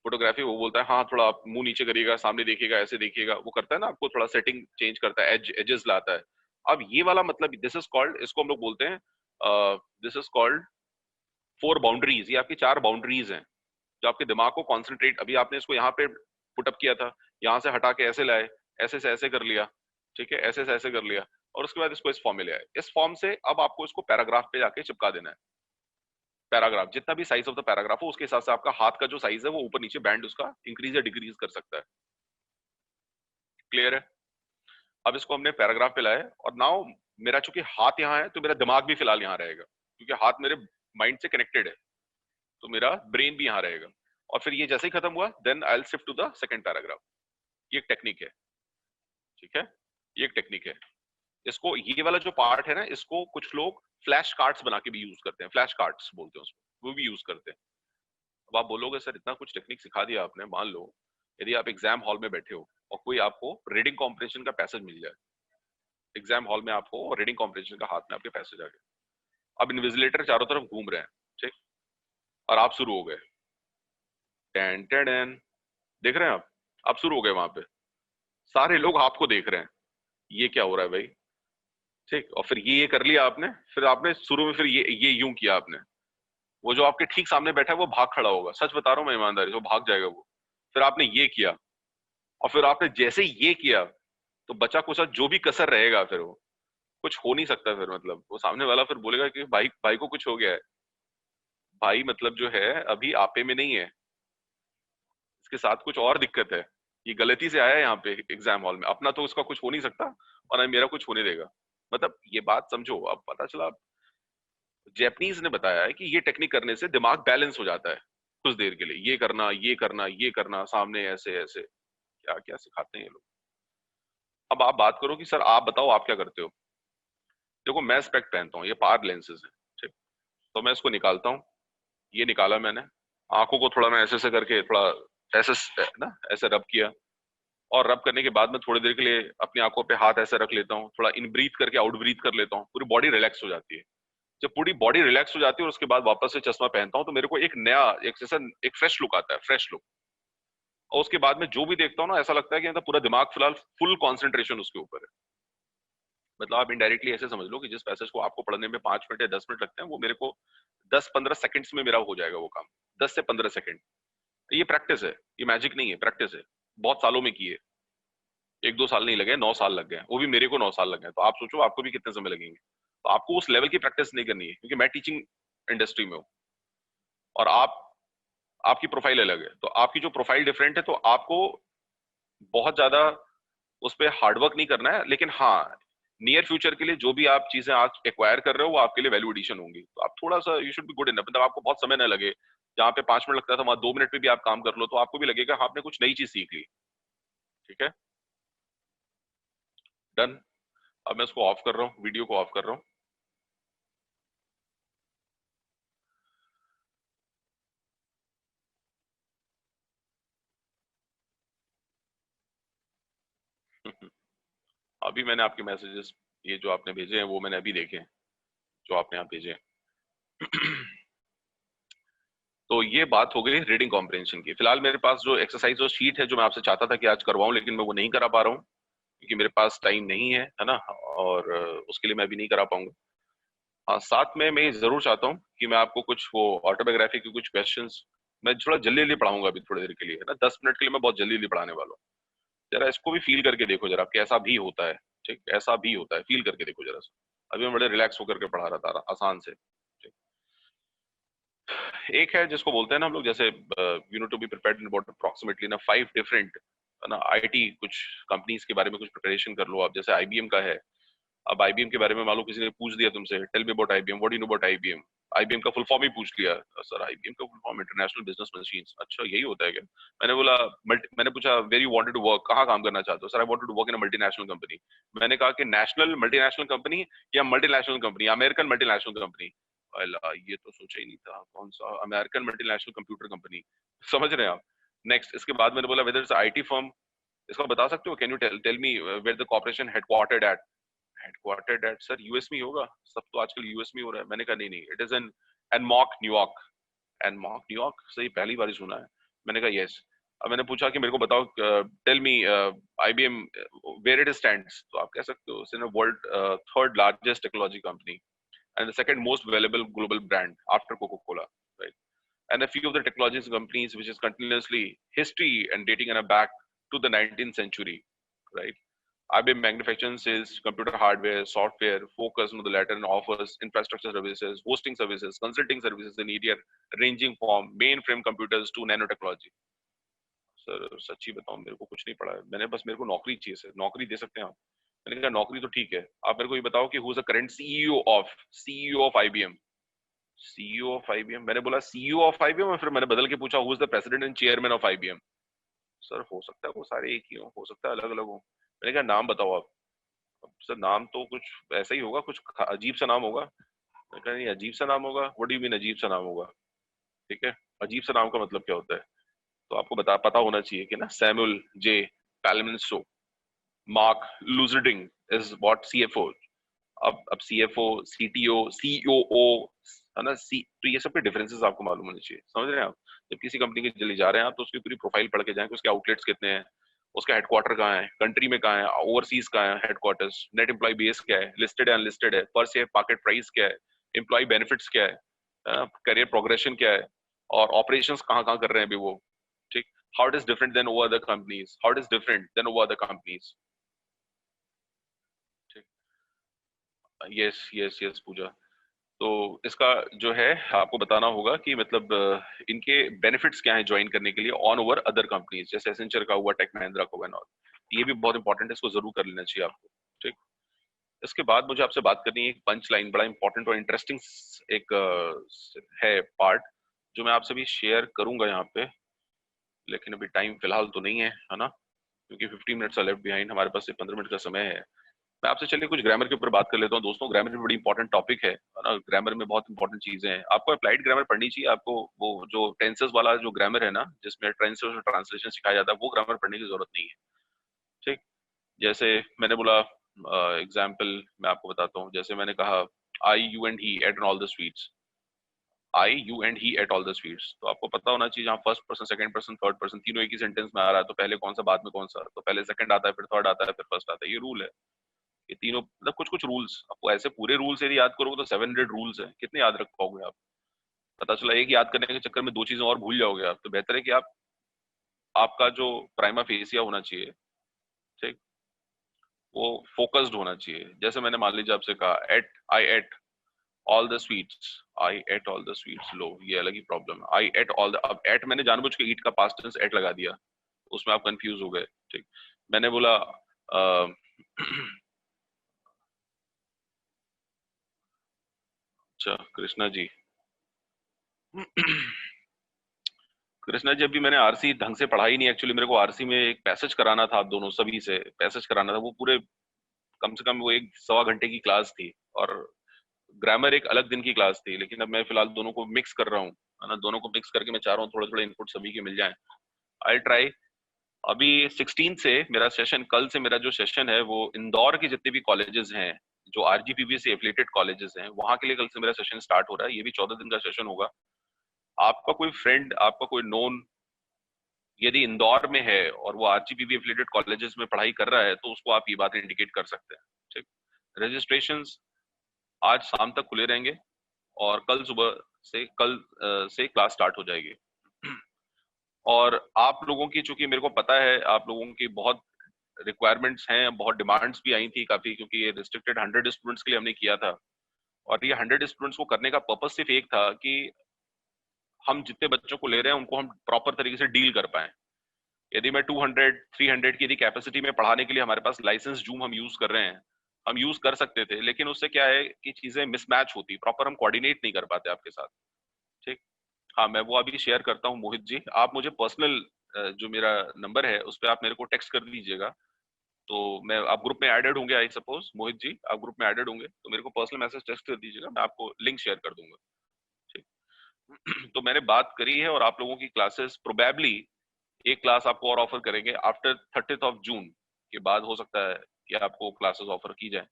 फोटोग्राफी वो बोलता है हाँ थोड़ा आप मुंह नीचे करिएगा, सामने देखिएगा, ऐसे देखिएगा, वो करता है ना, आपको थोड़ा सेटिंग चेंज करता है, एजेस लाता है। अब ये वाला मतलब, दिस इज कॉल्ड, इसको हम लोग बोलते हैं, this is called four boundaries. ये आपकी चार बाउंड्रीज हैं जो आपके दिमाग को कॉन्सेंट्रेट, अभी आपने इसको यहाँ पे पुटअप किया था, यहाँ से हटा के ऐसे लाए, ऐसे से ऐसे कर लिया, ठीक है, ऐसे से ऐसे कर लिया, और उसके बाद इसको इस फॉर्म में ले आए। इस फॉर्म से अब आपको इसको पैराग्राफ पे जाके चिपका देना है। पैराग्राफ, जितना भी साइज ऑफ द पैराग्राफ हो उसके हिसाब से आपका हाथ का जो साइज है वो ऊपर नीचे बैंड उसका इंक्रीज या डिक्रीज कर सकता है। क्लियर है? अब इसको हमने पैराग्राफ पे लाया, और नाउ मेरा चूंकि हाथ यहाँ है तो मेरा दिमाग भी फिलहाल यहाँ रहेगा, क्योंकि हाथ मेरे माइंड से कनेक्टेड है, तो मेरा ब्रेन भी यहाँ रहेगा। और फिर ये जैसे ही खत्म हुआ, then I will shift to the second paragraph. ये एक टेक्निक है। ठीक है, ये एक टेक्निक है। इसको, ये वाला जो पार्ट है ना, इसको कुछ लोग फ्लैश कार्ड्स बना के भी यूज करते हैं, फ्लैश कार्ड्स बोलते हैं उसको, वो भी यूज करते हैं। अब आप बोलोगे सर इतना कुछ टेक्निक सिखा दिया आपने, मान लो यदि आप एग्जाम हॉल में बैठे हो और कोई आपको रीडिंग कॉम्प्रिहेंशन का पैसेज मिल जाए, एग्जाम हॉल में आपको रीडिंग कॉम्प्रिहेंशन का हाथ में आपके पैसेज आ गए, अब इन्विजिलेटर चारों तरफ घूम रहे हैं, ठीक, और आप शुरू हो गए, टेन टेन, देख रहे हैं आप शुरू हो गए, वहां पे सारे लोग आपको देख रहे हैं, ये क्या हो रहा है भाई? ठीक, और फिर ये कर लिया आपने, फिर आपने शुरू में फिर ये यूं किया आपने, वो जो आपके ठीक सामने बैठा है वो भाग खड़ा होगा, सच बता रहा हूं मैं ईमानदारी से, वो भाग जाएगा वो। फिर आपने ये किया, और फिर आपने जैसे ये किया, तो बचा कुछ जो भी कसर रहेगा, फिर वो कुछ हो नहीं सकता, फिर मतलब वो सामने वाला फिर बोलेगा कि भाई, भाई को कुछ हो गया है। भाई मतलब जो है अभी आपे में नहीं है, इसके साथ कुछ और दिक्कत है, ये गलती से आया है यहाँ पे एग्जाम हॉल में, अपना तो उसका कुछ हो नहीं सकता और ना मेरा कुछ होने देगा। मतलब ये बात समझो, अब पता चला, जैपनीज ने बताया है कि ये टेक्निक करने से दिमाग बैलेंस हो जाता है कुछ देर के लिए, ये करना, ये करना, ये करना, सामने ऐसे ऐसे, क्या क्या सिखाते हैं ये लोग। अब आप बात करो कि सर आप बताओ आप क्या करते हो। देखो मैं स्पेक्ट पहनता हूँ, ये पार लेंसेज है, ठीक, तो मैं इसको निकालता हूँ, ये निकाला मैंने, आंखों को थोड़ा मैं ऐसे ऐसे करके थोड़ा ऐसे ना ऐसे रब किया, और रब करने के बाद में थोड़ी देर के लिए अपनी आंखों पे हाथ ऐसे रख लेता हूँ, थोड़ा इन ब्रीथ करके आउट ब्रीथ कर लेता हूँ, पूरी बॉडी रिलैक्स हो जाती है। जब पूरी बॉडी रिलैक्स हो जाती है और उसके बाद वापस से चश्मा पहनता हूँ, तो मेरे को एक नया, एक जैसा एक फ्रेश लुक आता है, फ्रेश लुक। और उसके बाद में जो भी देखता हूँ ना, ऐसा लगता है कि मतलब पूरा दिमाग फिलहाल फुल कॉन्सेंट्रेशन उसके ऊपर है। मतलब आप इनडायरेक्टली ऐसे समझ लो कि जिस पैसेज को आपको पढ़ने में 5 मिनट या 10 मिनट लगते हैं, वो मेरे को 10-15 सेकंड्स में मेरा हो जाएगा वो काम, 10 से 15 सेकंड। ये प्रैक्टिस है, ये मैजिक नहीं है, प्रैक्टिस है, बहुत सालों में की है। 1-2 साल नहीं लगे, 9 साल लग गए, वो भी मेरे को 9 साल लग गए, तो आप सोचो आपको भी कितने समय लगेंगे। तो आपको उस लेवल की प्रैक्टिस नहीं करनी है, क्योंकि मैं टीचिंग इंडस्ट्री में हूँ और आप, आपकी प्रोफाइल अलग है, तो आपकी जो प्रोफाइल डिफरेंट है, तो आपको बहुत ज्यादा उस पर हार्डवर्क नहीं करना है, लेकिन हाँ नियर फ्यूचर के लिए जो भी आप चीजें आज एक्वायर कर रहे हो वो आपके लिए वैल्यू एडिशन होंगी, तो आप थोड़ा सा you should be good enough, मतलब आपको बहुत समय ना लगे, जहाँ पे 5 मिनट लगता था वहां 2 मिनट में भी आप काम कर लो, तो आपको भी लगेगा हाँ आपने कुछ नई चीज सीख ली। ठीक है, डन। अब मैं इसको ऑफ कर रहा हूँ, वीडियो को ऑफ कर रहा हूँ। अभी मैंने आपके मैसेजेस, ये जो आपने भेजे हैं वो मैंने अभी देखे हैं, जो आपने यहाँ भेजे हैं। तो ये बात हो गई रीडिंग कॉम्प्रिहेंशन की। फिलहाल मेरे पास जो एक्सरसाइज और शीट है जो मैं आपसे चाहता था कि आज करवाऊं, लेकिन मैं वो नहीं करा पा रहा हूँ क्योंकि मेरे पास टाइम नहीं है ना, और उसके लिए मैं अभी नहीं करा पाऊंगा। हाँ, साथ में मैं ये जरूर चाहता हूँ कि मैं आपको कुछ वो ऑटोबायोग्राफी के कुछ क्वेश्चंस मैं थोड़ा जल्दी जल्दी पढ़ाऊंगा अभी थोड़ी देर के लिए, है ना, 10 मिनट के लिए मैं बहुत जल्दी जल्दी पढ़ाने वाला हूँ। जरा इसको भी फील करके देखो जरा, कैसा भी होता है। ठीक, ऐसा भी होता है, फील करके देखो जरा सा। अभी मैं बड़े रिलैक्स होकर के पढ़ा रहा था, आसान से। ठीक। एक है जिसको बोलते हैं ना हम लोग, जैसे you know to be prepared in about approximately ना 5 डिफरेंट, है ना, आईटी कुछ कंपनीज के बारे में कुछ प्रिपरेशन कर लो आप। जैसे आईबीएम का है। अब आईबीएम के बारे में मान लो किसी ने पूछ दिया तुमसे, tell me about IBM, what do you know about IBM. IBM का फुल फॉर्म ही पूछ लिया। सर आईबीएम का full form international business machines. अच्छा यही होता है क्या? मैंने बोला मैंने पूछा where you wanted to work, कहाँ काम करना चाहते हो? Sir I wanted to work in a multinational company. मैंने कहा कि नेशनल मल्टीनेशनल कंपनी या multinational company, American multinational company? ये तो सोचा ही नहीं था, कौन सा अमेरिकन मल्टीनेशनल कंप्यूटर कंपनी। समझ रहे हैं आप? नेक्स्ट, इसके बाद मैंने बोला वेदर इट्स आईटी फर्म, इसको बता सकते हो, can you tell me where the corporation headquartered at? Headquartered at sir US में ही होगा, सब तो आजकल यूएस में हो रहा है। मैंने कहा नहीं नहीं, इट इज इन एनमॉक न्यूयॉर्क। एनमॉक न्यूयॉर्क, सही, पहली बार ही सुना है। मैंने कहा यस। अब मैंने पूछा कि मेरे को बताओ, tell me IBM where it stands, तो आप कह सकते हो in world third largest technology company and the second most valuable global brand after Coca-Cola, right? And a few of the technologies companies which is continuously history and dating and back to the 19th century, right? IBM manufactures is computer hardware, software, focus on the latter and offers infrastructure services, hosting services, consulting services in area ranging from mainframe computers to nanotechnology. Sir सच्ची बताऊं, मेरे को कुछ नहीं पड़ा है। मैंने बस, मेरे को नौकरी चाहिए सर, नौकरी दे सकते हैं आप? मैंने कहा नौकरी तो ठीक है, आप मेरे को ये बताओ कि who is the current CEO of IBM. CEO of IBM, मैंने बोला सीईओ ऑफ आईबीएम, और फिर मैंने बदल के पूछा who is the president and chairman of IBM. Sir हो सकता है वो सारे एक ही हो सकता है अलग अलग हो। मैंने कहा नाम बताओ आप। अब सर नाम तो कुछ ऐसा ही होगा, कुछ अजीब सा नाम होगा। मैंने कहा नहीं, अजीब सा नाम होगा, व्हाट डू यू मीन अजीब सा नाम होगा? ठीक है, अजीब सा नाम का मतलब क्या होता है? तो आपको पता होना चाहिए कि ना, सैमुअल जे पैलमेंसो, मार्क लूजरडिंग इज व्हाट सीएफओ। अब सीएफओ, सीटीओ, सीओओ, है ना, सी, तो ये सब के डिफरेंसेस आपको मालूम होने चाहिए। समझ रहे हैं आप? जब किसी कंपनी के लिए जा रहे हैं आप, तो उसकी पूरी प्रोफाइल पढ़ के जाएं कि उसके आउटलेट्स कितने हैं, उसका हेडक्वार्टर कहाँ है, कंट्री में कहाँ है, ओवरसीज कहाँ है हेडक्वार्टर्स, नेट एम्प्लॉय बेस क्या है, लिस्टेड है अनलिस्टेड है, पर शेयर मार्केट प्राइस क्या है, एम्प्लॉय बेनिफिट्स क्या है, करियर प्रोग्रेशन क्या है, और ऑपरेशंस कहाँ कहाँ कर रहे हैं अभी वो। ठीक, how it is different than over other companies, how it is different than over other companies. Yes yes yes Pooja. तो इसका जो है आपको बताना होगा कि मतलब इनके बेनिफिट्स क्या हैं ज्वाइन करने के लिए ऑन ओवर अदर कंपनीज, जैसे एसेंचर का हुआ, टेक महिंद्रा का हुआ और ये भी बहुत इंपॉर्टेंट है, इसको जरूर कर लेना चाहिए आपको। ठीक, इसके बाद मुझे आपसे बात करनी है एक पंच लाइन, बड़ा इंपॉर्टेंट और इंटरेस्टिंग एक है पार्ट जो मैं आपसे भी शेयर करूंगा यहाँ पे, लेकिन अभी टाइम फिलहाल तो नहीं है ना, क्योंकि 15 मिनट्स आर लेफ्ट बिहाइंड, हमारे पास सिर्फ 15 मिनट का समय है। मैं आपसे चलिए कुछ ग्रामर के ऊपर बात कर लेता हूँ दोस्तों। ग्रामर भी बड़ी इंपॉर्टेंट टॉपिक है ना, ग्रामर में बहुत इंपॉर्टेंट चीजें हैं। आपको अप्लाइड ग्रामर पढ़नी चाहिए, आपको वो जो टेंसेस वाला जो ग्रामर है ना, जिसमें टेंसेस और ट्रांसलेशन सिखाया जाता है, वो ग्रामर पढ़ने की जरूरत नहीं है। ठीक, जैसे मैंने बोला एग्जाम्पल मैं आपको बताता हूँ, जैसे मैंने कहा I you and he ate all the sweets, I you and he ate all the sweets, तो आपको पता होना चाहिए जहाँ first person, second person, third person तीनों एक ही सेंटेंस में आ रहा है, तो पहले कौन सा बाद में कौन सा, तो पहले सेकंड आता है, फिर थर्ड आता है, फिर फर्स्ट आता है। ये रूल है, ये तीनों मतलब कुछ कुछ रूल्स। आपको ऐसे पूरे रूल्स यदि याद करोगे तो 700 रूल्स है, कितने याद रख पाओगे आप? पता चला एक याद करने के चक्कर में दो चीजें और भूल जाओगे आप। तो बेहतर है कि आप, आपका जो प्राइमा फेसिया होना चाहिए, ठीक, वो फोकस्ड होना चाहिए। जैसे मैंने मान लीजिए आपसे कहा ate, I ate all the sweets, I ate all the sweets, लो ये अलग ही प्रॉब्लम है। आई एट ऑल द, अब एट मैंने जानबूझ के ईट का पास्ट टेंस एट लगा दिया, उसमें आप कंफ्यूज हो गए। ठीक, मैंने बोला अच्छा कृष्णा जी कृष्णा जी, अभी मैंने आरसी ढंग से पढ़ाई नहीं एक्चुअली, मेरे को आरसी में एक पैसेज कराना था, आप दोनों सभी से पैसेज कराना था, वो पूरे कम से कम वो 1 सवा घंटे की क्लास थी, और ग्रामर एक अलग दिन की क्लास थी। लेकिन अब मैं फिलहाल दोनों को मिक्स कर रहा हूँ, है ना, दोनों को मिक्स करके मैं चाह रहा हूँ थोड़े थोड़े इनपुट सभी के मिल जाए। I try. अभी 16 से मेरा सेशन, कल से मेरा जो सेशन है वो इंदौर के जितने भी कॉलेजेस हैं, जो आरजीपीवी से एफिलिएटेड कॉलेजेस हैं, वहां के लिए कल से मेरा सेशन स्टार्ट हो रहा है। ये भी 14 दिन का सेशन होगा। आपका कोई फ्रेंड, आपका कोई नोन यदि इंदौर में है और वो आरजीपीवी एफिलिएटेड कॉलेजेस में पढ़ाई कर रहा है, तो उसको आप ये बात इंडिकेट कर सकते हैं। ठीक, रजिस्ट्रेशंस आज शाम तक खुले रहेंगे और कल सुबह से से क्लास स्टार्ट हो जाएगी। और आप लोगों की, चूंकि मेरे को पता है आप लोगों की बहुत रिक्वायरमेंट्स हैं, बहुत डिमांड्स भी आई थी काफी, क्योंकि ये रिस्ट्रिक्टेड 100 स्टूडेंट्स के लिए हमने किया था। और ये 100 स्टूडेंट्स को करने का पर्पस सिर्फ एक था कि हम जितने बच्चों को ले रहे हैं उनको हम प्रॉपर तरीके से डील कर पाए। यदि मैं 200 300 की यदि कैपेसिटी में पढ़ाने के लिए हमारे पास लाइसेंस जूम हम यूज कर रहे हैं, हम यूज कर सकते थे, लेकिन उससे क्या है कि चीजें मिसमैच होती, प्रॉपर हम कोऑर्डिनेट नहीं कर पाते आपके साथ। ठीक, हाँ मैं वो अभी शेयर करता हूँ मोहित जी, आप मुझे पर्सनल जो मेरा नंबर है उस पर आप मेरे को टेक्स्ट कर दीजिएगा। तो मैं, आप ग्रुप में एडेड होंगे आई सपोज, मोहित जी आप ग्रुप में एडेड होंगे, तो मेरे को पर्सनल मैसेज टेक्स्ट कर दीजिएगा, मैं आपको लिंक शेयर कर दूंगा। ठीक। तो मैंने बात करी है और आप लोगों की क्लासेस प्रोबेबली एक क्लास आपको और ऑफर करेंगे आफ्टर 30 जून के बाद, हो सकता है कि आपको क्लासेस ऑफर की जाए।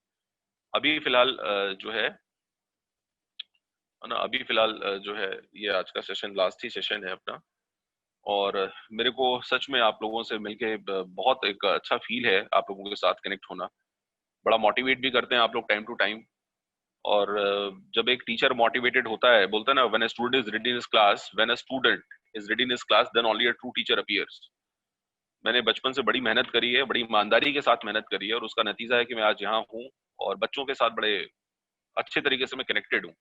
अभी फिलहाल जो है ना, अभी फिलहाल जो है ये आज का सेशन लास्ट ही सेशन है अपना। और मेरे को सच में आप लोगों से मिलके बहुत एक अच्छा फील है, आप लोगों के साथ कनेक्ट होना। बड़ा मोटिवेट भी करते हैं आप लोग टाइम टू टाइम। और जब एक टीचर मोटिवेटेड होता है, बोलता है ना, when a student is ready in his class, when a student is ready in his class, then only a true teacher appears. मैंने बचपन से बड़ी मेहनत करी है, बड़ी ईमानदारी के साथ मेहनत करी है, और उसका नतीजा है कि मैं आज यहाँ हूँ और बच्चों के साथ बड़े अच्छे तरीके से मैं कनेक्टेड हूँ।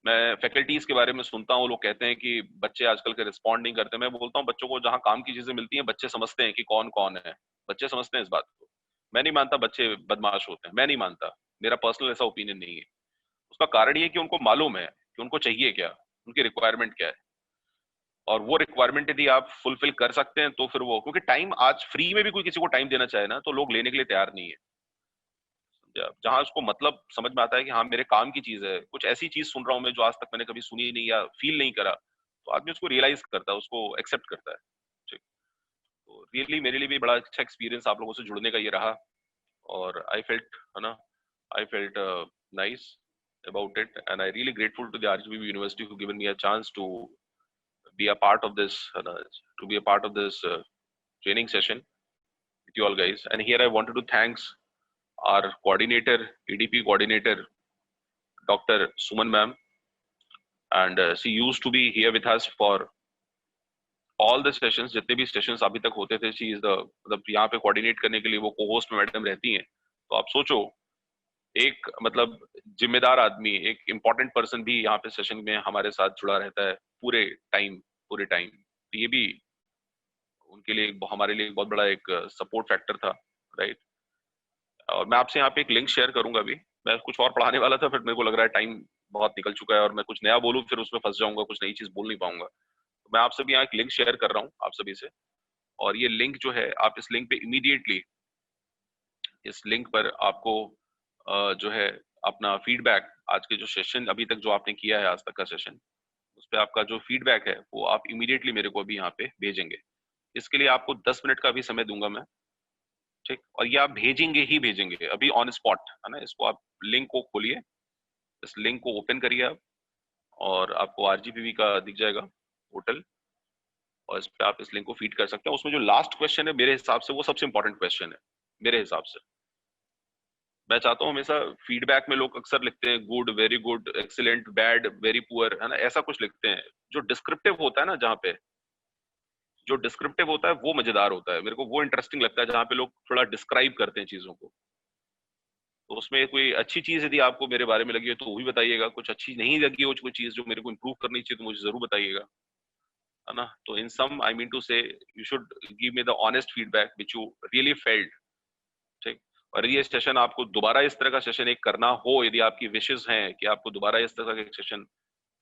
मैं फैकल्टीज के बारे में सुनता हूँ, लोग कहते हैं कि बच्चे आजकल के रिस्पॉन्ड नहीं करते। मैं बोलता हूँ बच्चों को जहाँ काम की चीजें मिलती हैं, बच्चे समझते हैं कि कौन कौन है, बच्चे समझते हैं इस बात को। मैं नहीं मानता बच्चे बदमाश होते हैं, मैं नहीं मानता, मेरा पर्सनल ऐसा ओपिनियन नहीं है। उसका कारण ये है कि उनको मालूम है कि उनको चाहिए क्या, उनकी रिक्वायरमेंट क्या है। और वो रिक्वायरमेंट यदि आप फुलफिल कर सकते हैं तो फिर वो, क्योंकि टाइम आज फ्री में भी कोई किसी को टाइम देना चाहे ना, तो लोग लेने के लिए तैयार नहीं है। जहां उसको मतलब समझ में आता है कि हाँ मेरे काम की चीज है, कुछ ऐसी चीज सुन रहा हूं मैं जो आज तक मैंने कभी सुनी नहीं या फील नहीं करा, तो आदमी उसको रियलाइज करता है, उसको एक्सेप्ट करता है। ठीक। तो रियली मेरे लिए भी बड़ा अच्छा एक्सपीरियंस आप लोगों से जुड़ने का ये रहा। और आई फेल्ट, है ना, I felt nice about it, and I really grateful to the RGB University who given me a chance to be a part of this, to be a part of this training session with you all guys. And here I wanted to thanks our coordinator, EDP coordinator, Dr. Suman ma'am, and she used to be here with us for all the sessions, जितने भी sessions अभी तक होते थे। She is the, मतलब यहाँ पे coordinate करने के लिए वो को होस्ट में मैडम रहती हैं। तो आप सोचो, एक मतलब जिम्मेदार आदमी, एक इम्पोर्टेंट पर्सन भी यहाँ पे सेशन में हमारे साथ जुड़ा रहता है पूरे टाइम, पूरे टाइम। तो ये भी उनके लिए हमारे लिए एक बहुत बड़ा एक सपोर्ट फैक्टर था, राइट। और मैं आपसे यहाँ पे एक लिंक शेयर करूंगा अभी। मैं कुछ और पढ़ाने वाला था, फिर मेरे को लग रहा है टाइम बहुत निकल चुका है और मैं कुछ नया बोलूँ फिर उसमें फंस जाऊंगा, कुछ नई चीज बोल नहीं पाऊंगा। तो मैं आप सभी यहाँ एक लिंक शेयर कर रहा हूँ आप सभी से। और ये लिंक जो है, आप इस लिंक पे इमीडिएटली, इस लिंक पर आपको जो है अपना फीडबैक, आज के जो सेशन अभी तक जो आपने किया है, आज तक का सेशन, उस पर आपका जो फीडबैक है वो आप इमीडिएटली मेरे को अभी यहाँ पे भेजेंगे। इसके लिए आपको 10 मिनट का भी समय दूंगा मैं। ठीक, और ये आप भेजेंगे ही भेजेंगे अभी ऑन स्पॉट, है ना। इसको आप लिंक को खोलिए, इस लिंक को ओपन करिए आप, और आपको आरजीपीवी का दिख जाएगा पोर्टल, और इस पे आप इस लिंक को फीड कर सकते हैं। उसमें जो लास्ट क्वेश्चन है मेरे हिसाब से वो सबसे इंपॉर्टेंट क्वेश्चन है मेरे हिसाब से। मैं चाहता हूँ, हमेशा फीडबैक में लोग अक्सर लिखते हैं good, very good, excellent, bad, very poor, है ना, ऐसा कुछ लिखते हैं। जो डिस्क्रिप्टिव होता है ना, जहाँ पे जो डिस्क्रिप्टिव होता है वो मजेदार होता है, मेरे को वो इंटरेस्टिंग लगता है, जहाँ पे लोग थोड़ा डिस्क्राइब करते हैं चीजों को। तो उसमें कोई अच्छी चीज यदि आपको मेरे बारे में लगी हो तो वो भी बताइएगा, कुछ अच्छी नहीं लगी हो, कोई चीज जो मेरे को इम्प्रूव करनी चाहिए, तो मुझे जरूर बताइएगा, है ना। तो इन सम आई मीन टू से, you should give me the honest feedback which you really felt. ठीक। और ये सेशन आपको दोबारा इस तरह का सेशन एक करना हो, यदि आपकी विशेष हैं कि आपको दोबारा इस तरह का एक सेशन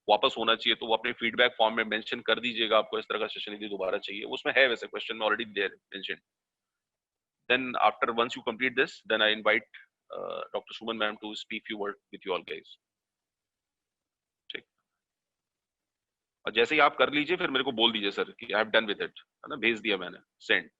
वापस होना चाहिए, तो वो अपने फीडबैक फॉर्म में मेंशन कर दीजिएगा, आपको इस तरह का सेशन यदि दोबारा चाहिए। उसमें है वैसे क्वेश्चन में already there mention. Then after once you complete this, then I invite Dr. Suman ma'am to speak few word with you all guys. ठीक। और जैसे ही आप कर लीजिए फिर मेरे को बोल दीजिए सर कि I have done with it, है ना, भेज दिया मैंने, send.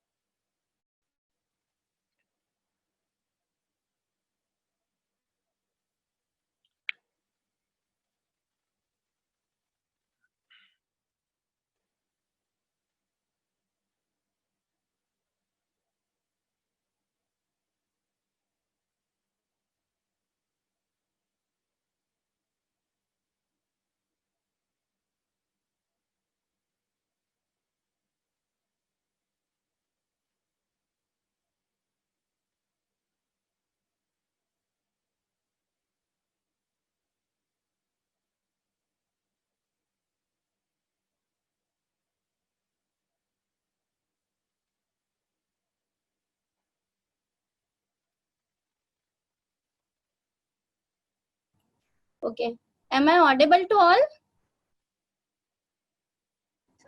Okay. Am I audible to all?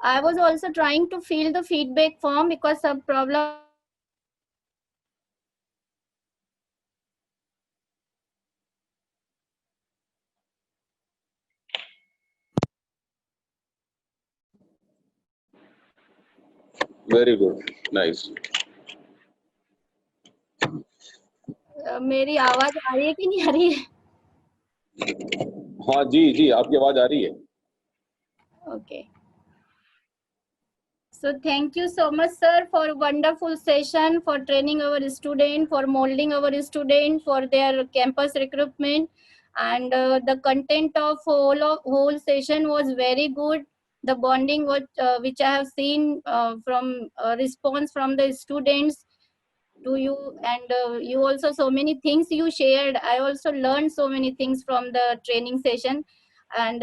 I was also trying to fill the feedback form because some problem. Very good. Nice. मेरी आवाज आ रही है कि नहीं आ रही है? हाँ जी जी, आपकी आवाज आ रही है. Okay. So thank you so much, sir, for a wonderful session, for training our student, for molding our student, for their campus recruitment, and the content of whole session was very good. The bonding which I have seen from response from the students to you, and you also so many things you shared. I also learned so many things from the training session, and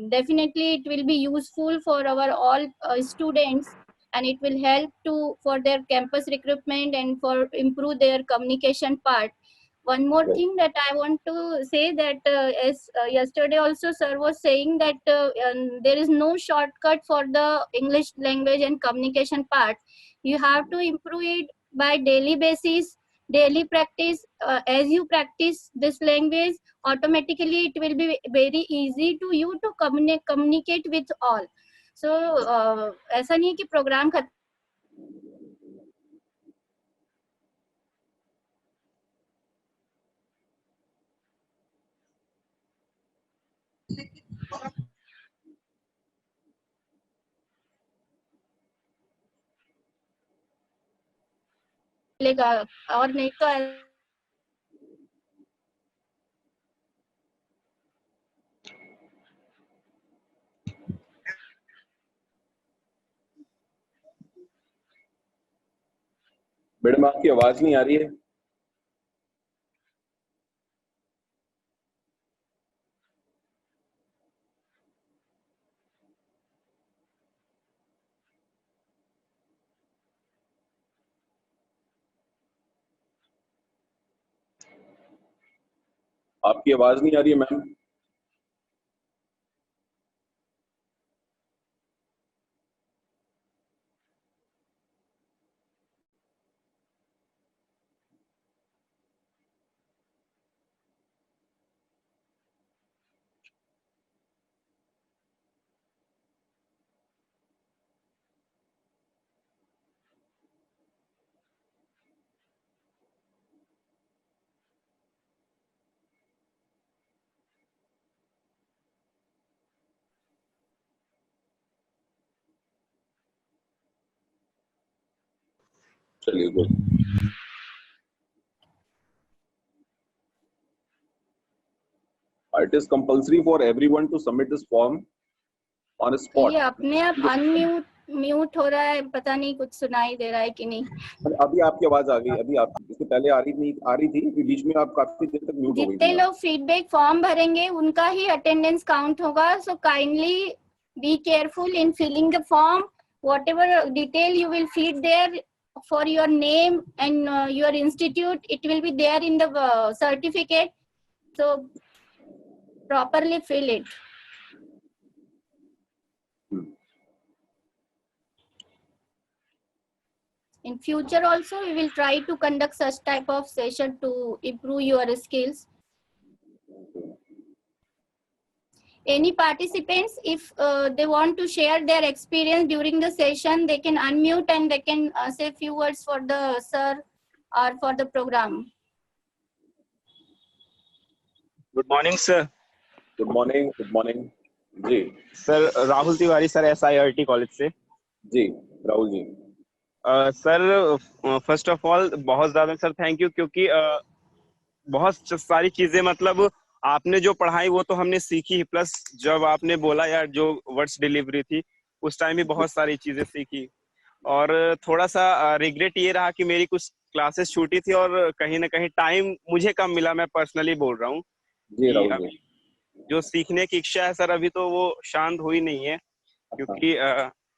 definitely it will be useful for our all students, and it will help to for their campus recruitment and for improve their communication part. One more thing that I want to say, that as yesterday also sir was saying that there is no shortcut for the English language and communication part. You have to improve it by daily basis, daily practice. As you practice this language, automatically it will be very easy to you to communicate with all. So ऐसा नहीं है कि programme खत्म मिलेगा, और नहीं तो madam आपकी आवाज नहीं आ रही है. आपकी आवाज नहीं आ रही है मैम. चलिए good. It is compulsory for everyone to submit this form on a spot. ये अपने आप म्यूट हो रहा है, पता नहीं कुछ सुनाई दे रहा है कि नहीं. अभी आपकी आवाज आ गई. अभी आप इससे पहले आ रही थी, बीच में आप काफी देर तक म्यूट हो गई. जितने लोग फीडबैक फॉर्म भरेंगे उनका ही अटेंडेंस काउंट होगा. So kindly be careful in filling the form. whatever detail you will feed there for your name and your institute, it will be there in the certificate. So properly fill it. In future also we will try to conduct such type of session to improve your skills. Any participants, if they want to share their experience during the session, they can unmute and they can say few words for the sir or for the program. Good morning sir. Good morning. Good morning जी. Sir Rahul Tiwari sir, SIRT college से. जी Rahul ji. Sir first of all बहुत ज्यादा sir thank you, क्योंकि बहुत सारी चीजें मतलब आपने जो पढ़ाई वो तो हमने सीखी, प्लस जब आपने बोला यार जो वर्ड्स डिलीवरी थी उस टाइम भी बहुत सारी चीजें सीखी. और थोड़ा सा रिग्रेट ये रहा कि मेरी कुछ क्लासेस छूटी थी और कहीं ना कहीं टाइम मुझे कम मिला. मैं पर्सनली बोल रहा हूँ कि अभी जो सीखने की इच्छा है सर अभी तो वो शांत हुई नहीं है, क्योंकि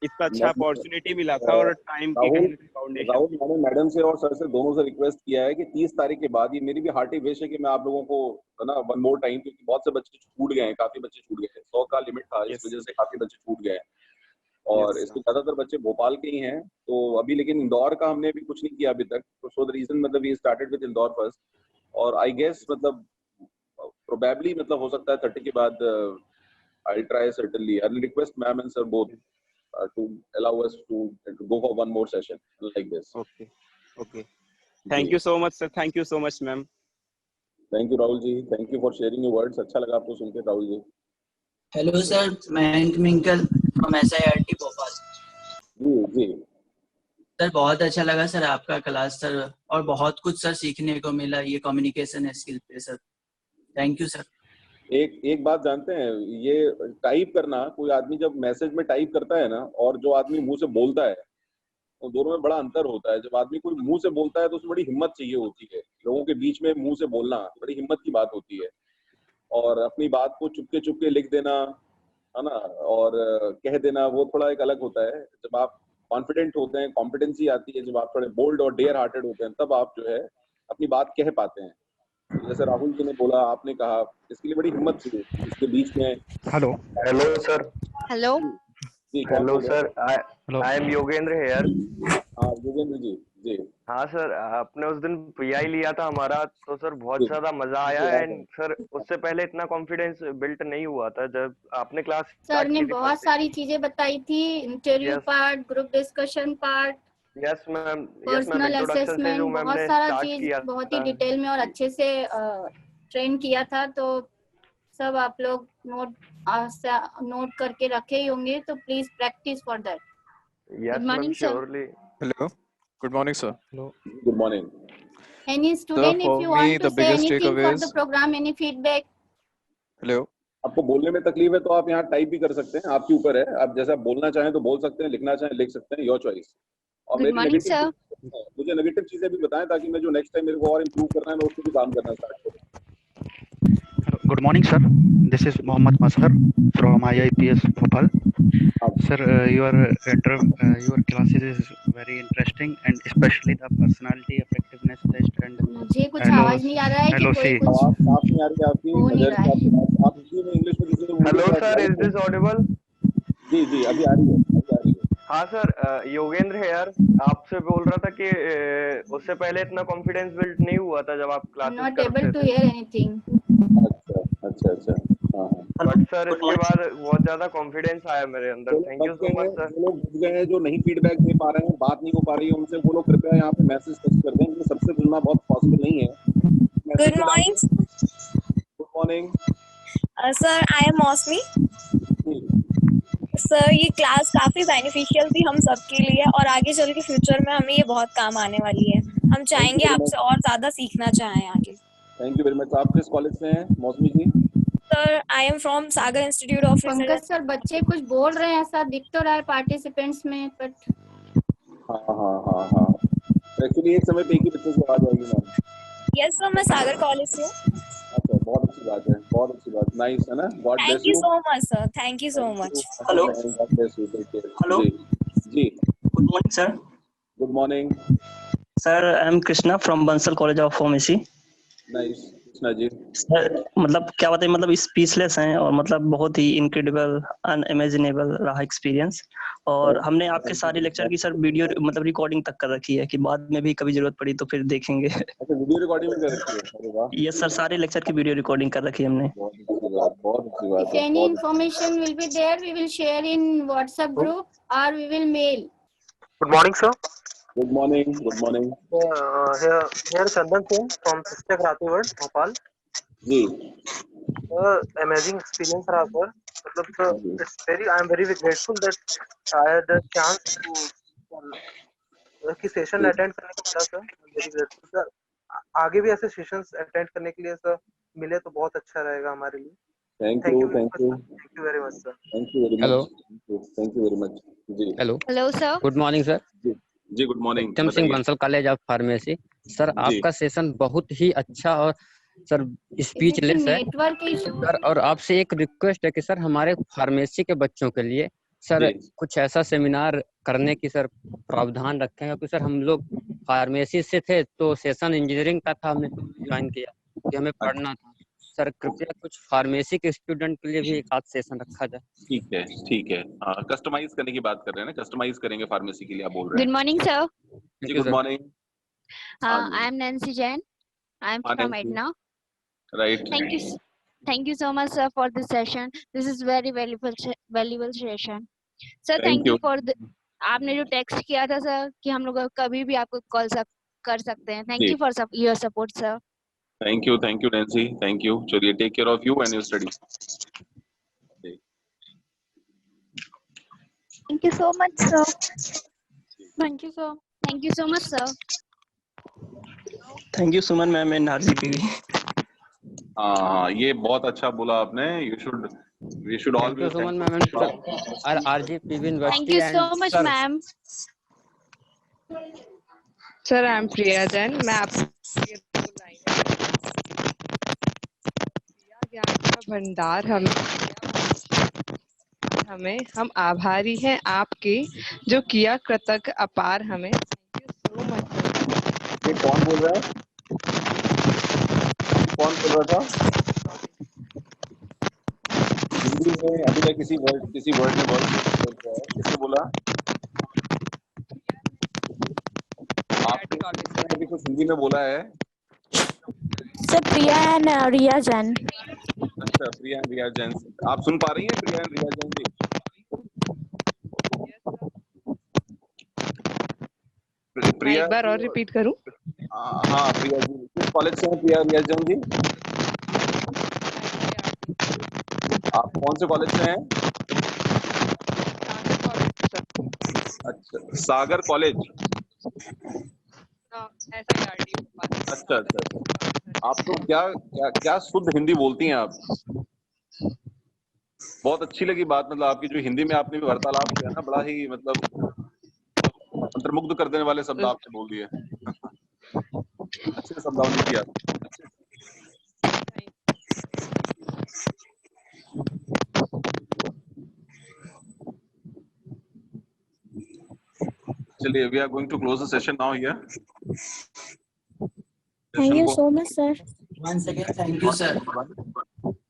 इतना अच्छा अपॉर्चुनिटी मिला था और टाइम की राहुल कहीं ना कहीं फाउंडेशन। राहुल मैंने मैडम से और सर से दोनों से रिक्वेस्ट किया है कि 30 तारीख के बाद, ये मेरी भी हार्टी विश है कि मैं आप लोगों को है ना वन मोर टाइम, क्योंकि बहुत से बच्चे छूट गए हैं, काफी बच्चे छूट गए हैं, 100 का लिमिट था, इस यस वजह से काफी बच्चे छूट गए हैं। और यस इसमें ज्यादातर बच्चे भोपाल के ही हैं, तो अभी लेकिन इंदौर का हमने अभी कुछ नहीं किया अभी तक, तो सो द रीजन मतलब we started with Indore first. और आई गेस मतलब प्रोबेबली मतलब हो सकता है 30 के बाद I try certainly, I request ma'am and sir both to allow us to go for one more session like this. Okay okay, thank you so much sir, thank you so much ma'am. Thank you Rahul ji, thank you for sharing your words, अच्छा लगा आपको सुन के Rahul ji. Hello sir, Mayank Minkal from SIRT Bhopal. जी जी sir बहुत अच्छा लगा सर आपका क्लास सर, और बहुत कुछ सर सीखने को मिला ये कम्युनिकेशन स्किल पे सर। Thank you sir. एक बात जानते हैं, ये टाइप करना, कोई आदमी जब मैसेज में टाइप करता है ना, और जो आदमी मुंह से बोलता है, तो दोनों में बड़ा अंतर होता है। जब आदमी कोई मुंह से बोलता है तो उसमें बड़ी हिम्मत चाहिए होती है, लोगों के बीच में मुंह से बोलना बड़ी हिम्मत की बात होती है, और अपनी बात को चुपके चुपके लिख देना है ना, और कह देना, वो थोड़ा एक अलग होता है। जब आप कॉन्फिडेंट होते हैं, कॉम्पिटेंसी आती है, जब आप थोड़े बोल्ड और डेयर हार्टेड होते हैं, तब आप जो है अपनी बात कह पाते हैं। जैसे राहुल जी ने बोला, आपने कहा, इसके लिए बड़ी हिम्मत चाहिए इसके बीच में। Hello hello sir. हेलो जी कौन हेलो बोल रहे हैं? Sir, I am Yogendra here. हाँ योगेंद्र जी। जी हाँ सर, आपने उस दिन पीआई लिया था हमारा, तो सर बहुत जी ज्यादा मजा आया। एंड सर उससे पहले इतना कॉन्फिडेंस बिल्ट नहीं हुआ था जब आपने क्लास सर स्टार्ट ने की थी बहुत फर्स्ट सारी चीजें बताई थी, interview Yes. Part, group discussion part, day. Yes ma'am, personal introduction से असेसमेंट, जो मैम बहुत ने सारा स्टार्ट चीज किया बहुत ही था। डिटेल में और अच्छे से ट्रेन किया था। तो सब आप लोग नोट करके रखे ही होंगे, तो please practice for that. Yes ma'am, morning, sir. Surely. Hello, good morning sir. Good morning. Any student, for if you me, want to the say biggest anything for takeaways. the program, any feedback? Hello, आपको बोलने में तकलीफ है तो आप यहाँ type भी कर सकते हैं, आपके ऊपर है, आप जैसा बोलना चाहें तो बोल सकते हैं, लिखना चाहें लिख सकते हैं, योर चॉइस। और Good मेरी morning, नेगेटिव, sir. मुझे नेगेटिव चीजें भी बताएं, ताकि मैं जो नेक्स्ट टाइम मेरे को और इम्प्रूव करना है, मैं उसको भी काम करना स्टार्ट करूँ। Good morning, sir. This is Mohammad Mazhar from IIPS Bhopal. Sir, your classes is very interesting, and especially the personality effectiveness test and मुझे कुछ आवाज नहीं आ रहा है कि LOC. कोई कुछ आवाज साफ नहीं आ रही है आपकी, हो नहीं नजर रहा से है। आप हिंदी में इंग्लिश में किसी से हेलो बोलिए, सर, इज दिस ऑडिबल? जी जी अभी आ रही है, अभी आ रही है। हाँ सर, योगेंद्र हेयर आपसे बोल रहा था कि उससे पहले इतना कॉन्फिडेंस बिल्ड नहीं हुआ था जब आप क्लासेस नॉट करते एबल टू थे। Hear anything. अच्छा अच्छा अच्छा, हाँ हाँ। बट सर इसके बाद बहुत ज्यादा कॉन्फिडेंस आया मेरे अंदर। वो थैंक यू लोग सो मच सर। वो लोग फंस गए हैं जो नहीं फीडबैक दे पा रहे हैं, बात नहीं हो पा रही है उनसे, वो लोग कृपया यहाँ पे मैसेज टेक्स्ट कर दें, क्योंकि सबसे सुनना बहुत पॉसिबल नहीं है। Good morning, good morning sir. I am Mosmi. Sir ये क्लास काफी बेनिफिशियल थी हम सबके लिए, और आगे चल के फ्यूचर में हमें ये बहुत काम आने वाली है। हम चाहेंगे आपसे और ज्यादा सीखना चाहें आगे। Thank you very much. आप किस कॉलेज से हैं Mousami ji? Sir I am from Sagar institute of Pankaj sir, बच्चे कुछ बोल रहे हैं, ऐसा दिख तो रहा है पार्टिसिपेंट्स में, बट हाँ हाँ हाँ हाँ, एक्चुअली एक समय पे एक ही बच्चे से आवाज आएगी मैम। यस सर, मैं सागर कॉलेज से हूँ। अच्छा, बहुत अच्छी बात है, बहुत अच्छी बात, नाइस है ना। God thank bless you you. So much sir, thank you so much. Hello God bless you, take care. Hello, जी जी good morning sir. Good morning. Sir I am Krishna from Bansal college of pharmacy. Nice Krishna ji. Sir मतलब क्या बताइए, मतलब speechless हैं, और मतलब बहुत ही इनक्रेडिबल अनइमेजिनेबल रहा एक्सपीरियंस। और हमने आपके सारे लेक्चर की सर वीडियो मतलब रिकॉर्डिंग तक कर रखी है, कि बाद में भी कभी जरूरत पड़ी तो फिर देखेंगे। अच्छा, वीडियो रिकॉर्डिंग में कर रखी है? अरे वाह, यस सर, सारे लेक्चर की वीडियो रिकॉर्डिंग कर रखी है हमने। बहुत अच्छी बात, बहुत अच्छी बात if है, any बहुत information will be there, we will share in WhatsApp group or we will mail. Good morning sir. Good morning. Good morning here Chandan Singh from शिक्षक रातीवर्ड भोपाल। जी अमेजिंग एक्सपीरियंस रहा सर। मतलब it's very, I am very grateful that I had the chance to कि session attend करने को मिला sir. Very grateful sir. आगे भी ऐसे सेशंस अटेंड करने के लिए सर मिले तो बहुत अच्छा रहेगा हमारे लिए। Thank you thank you thank you very much sir. Thank you very hello much, thank you very much. जी hello hello sir. Good morning sir. जी good morning. Uttam Singh Bansal college of pharmacy. Sir आपका सेशन बहुत ही अच्छा और sir speechless है network issue sir. और आपसे एक रिक्वेस्ट है कि सर हमारे फार्मेसी के बच्चों के लिए सर जी कुछ ऐसा सेमिनार करने की सर प्रावधान रखें, क्योंकि सर हम लोग फार्मेसी से थे तो सेशन इंजीनियरिंग का था, हमने ज्वाइन किया कि हमें पढ़ना था। सर कृपया कुछ फार्मेसी के स्टूडेंट के लिए भी एक आध सेशन रखा जाए। ठीक है ठीक है। कस्टमाइज करने की बात कर रहे हैं ना, कस्टमाइज करेंगे फार्मेसी के लिए आप बोल रहे Good हैं। morning, sir. जी good morning. I am Nancy Jain. I am from Edna. Right. Thank you so much, sir, for this session. This is very valuable session. Sir, Thank thank you. you for the आपने जो text किया था sir कि हम लोग कभी भी आपको कॉल कर सकते हैं. Thank जी you for your support, sir. Thank you Nancy, thank you. चलिए take care of you and your study. Thank you so much, sir. Thank you, sir. Thank you so much, sir. Thank you Suman ma'am and RGPV. हाँ ये बहुत अच्छा बोला आपने। we should thank always you Suman ma'am and RGPV Thank university you so and much, सर। ma'am. Sir I am Priya Jain. मैं आपसे ज्ञान का भंडार हमें हम आभारी हैं आपके जो किया कृतज्ञ अपार हमें। Thank you so much. ये कौन बोल रहा है? कौन बोल रहा था? हिंदी में अभी तक किसी वर्ड ने वर्ड बोल रहा है, किसने बोला? आपने अभी कुछ हिंदी में बोला है? Sir, Priya and Riya Jain. अच्छा प्रिया एंड रिया जैन, आप सुन पा रही हैं प्रिया एंड रिया जैन जी? मैं प्रिया एक बार और रिपीट करूं? हाँ प्रिया जी, किस कॉलेज से हैं प्रिया रिया जैन जी? आप कौन से कॉलेज से हैं? अच्छा सागर कॉलेज। अच्छा अच्छा, आप तो क्या शुद्ध हिंदी बोलती हैं आप। बहुत अच्छी लगी बात, मतलब आपकी जो हिंदी में आपने भी वार्तालाप किया ना, बड़ा ही मतलब अंतर्मुग्ध कर देने वाले शब्द आपने बोल दिए। अच्छे शब्दावली किया। चलिए we are going to close the session now here. Thank you so much, sir. Once again, thank you, sir.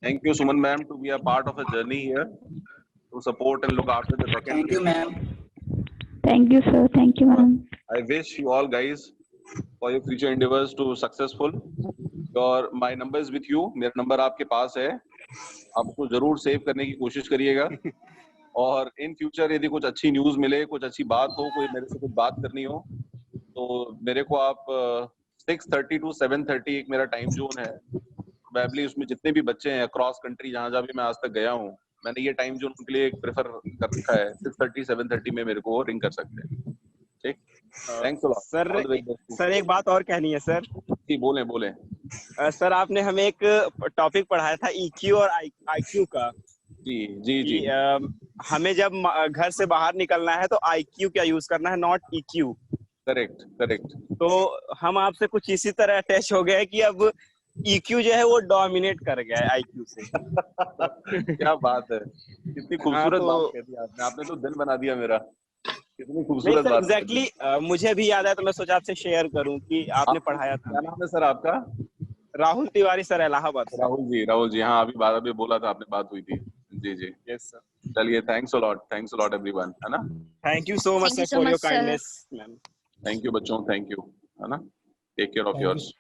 Thank you Suman ma'am to be a part of a journey here to support and look after the second. Thank you, ma'am. Thank you, sir. Thank you, ma'am. I wish you all guys for your future endeavors to successful. My number is with you. मेरा number आपके पास है, आपको जरूर save करने की कोशिश करिएगा। और इन फ्यूचर यदि कुछ अच्छी न्यूज मिले, कुछ अच्छी बात हो, कोई मेरे से कुछ बात करनी हो, तो मेरे को आप 6:30 to 7:30 एक मेरा टाइम जोन है। प्रोबेबली उसमें जितने भी बच्चे हैं अक्रॉस कंट्री, जहां जहां भी मैं आज तक गया हूँ, मैंने ये टाइम जोन उनके लिए प्रेफर कर रखा है। 6:30-7:30 में मेरे को रिंग कर सकते हैं। ठीक, थैंक्स अ लॉट। सर एक बात और कहनी है सर। जी बोलें। सर आपने हमें एक टॉपिक पढ़ाया था EQ और IQ का। जी हमें जब घर से बाहर निकलना है तो IQ क्या यूज करना है, नॉट EQ। करेक्ट। तो हम आपसे कुछ इसी तरह अटैच हो गए कि अब EQ जो है वो डोमिनेट कर गया है IQ से। क्या बात है, कितनी खूबसूरत बात कह दी आपने तो दिल बना दिया मेरा। कितनी खूबसूरत बात। एग्जैक्टली मुझे भी याद है तो मैं सोचा आपसे शेयर करूं कि आपने पढ़ाया था। क्या नाम है सर आपका? राहुल तिवारी सर, इलाहाबाद। राहुल जी हाँ, अभी बोला था आपने, बात हुई थी। जी यस सर। चलिए थैंक्स अ लॉट एवरीवन, है ना। Thank you so much for your kindness ma'am. Thank you बच्चों, थैंक यू, है ना। Take care of yours.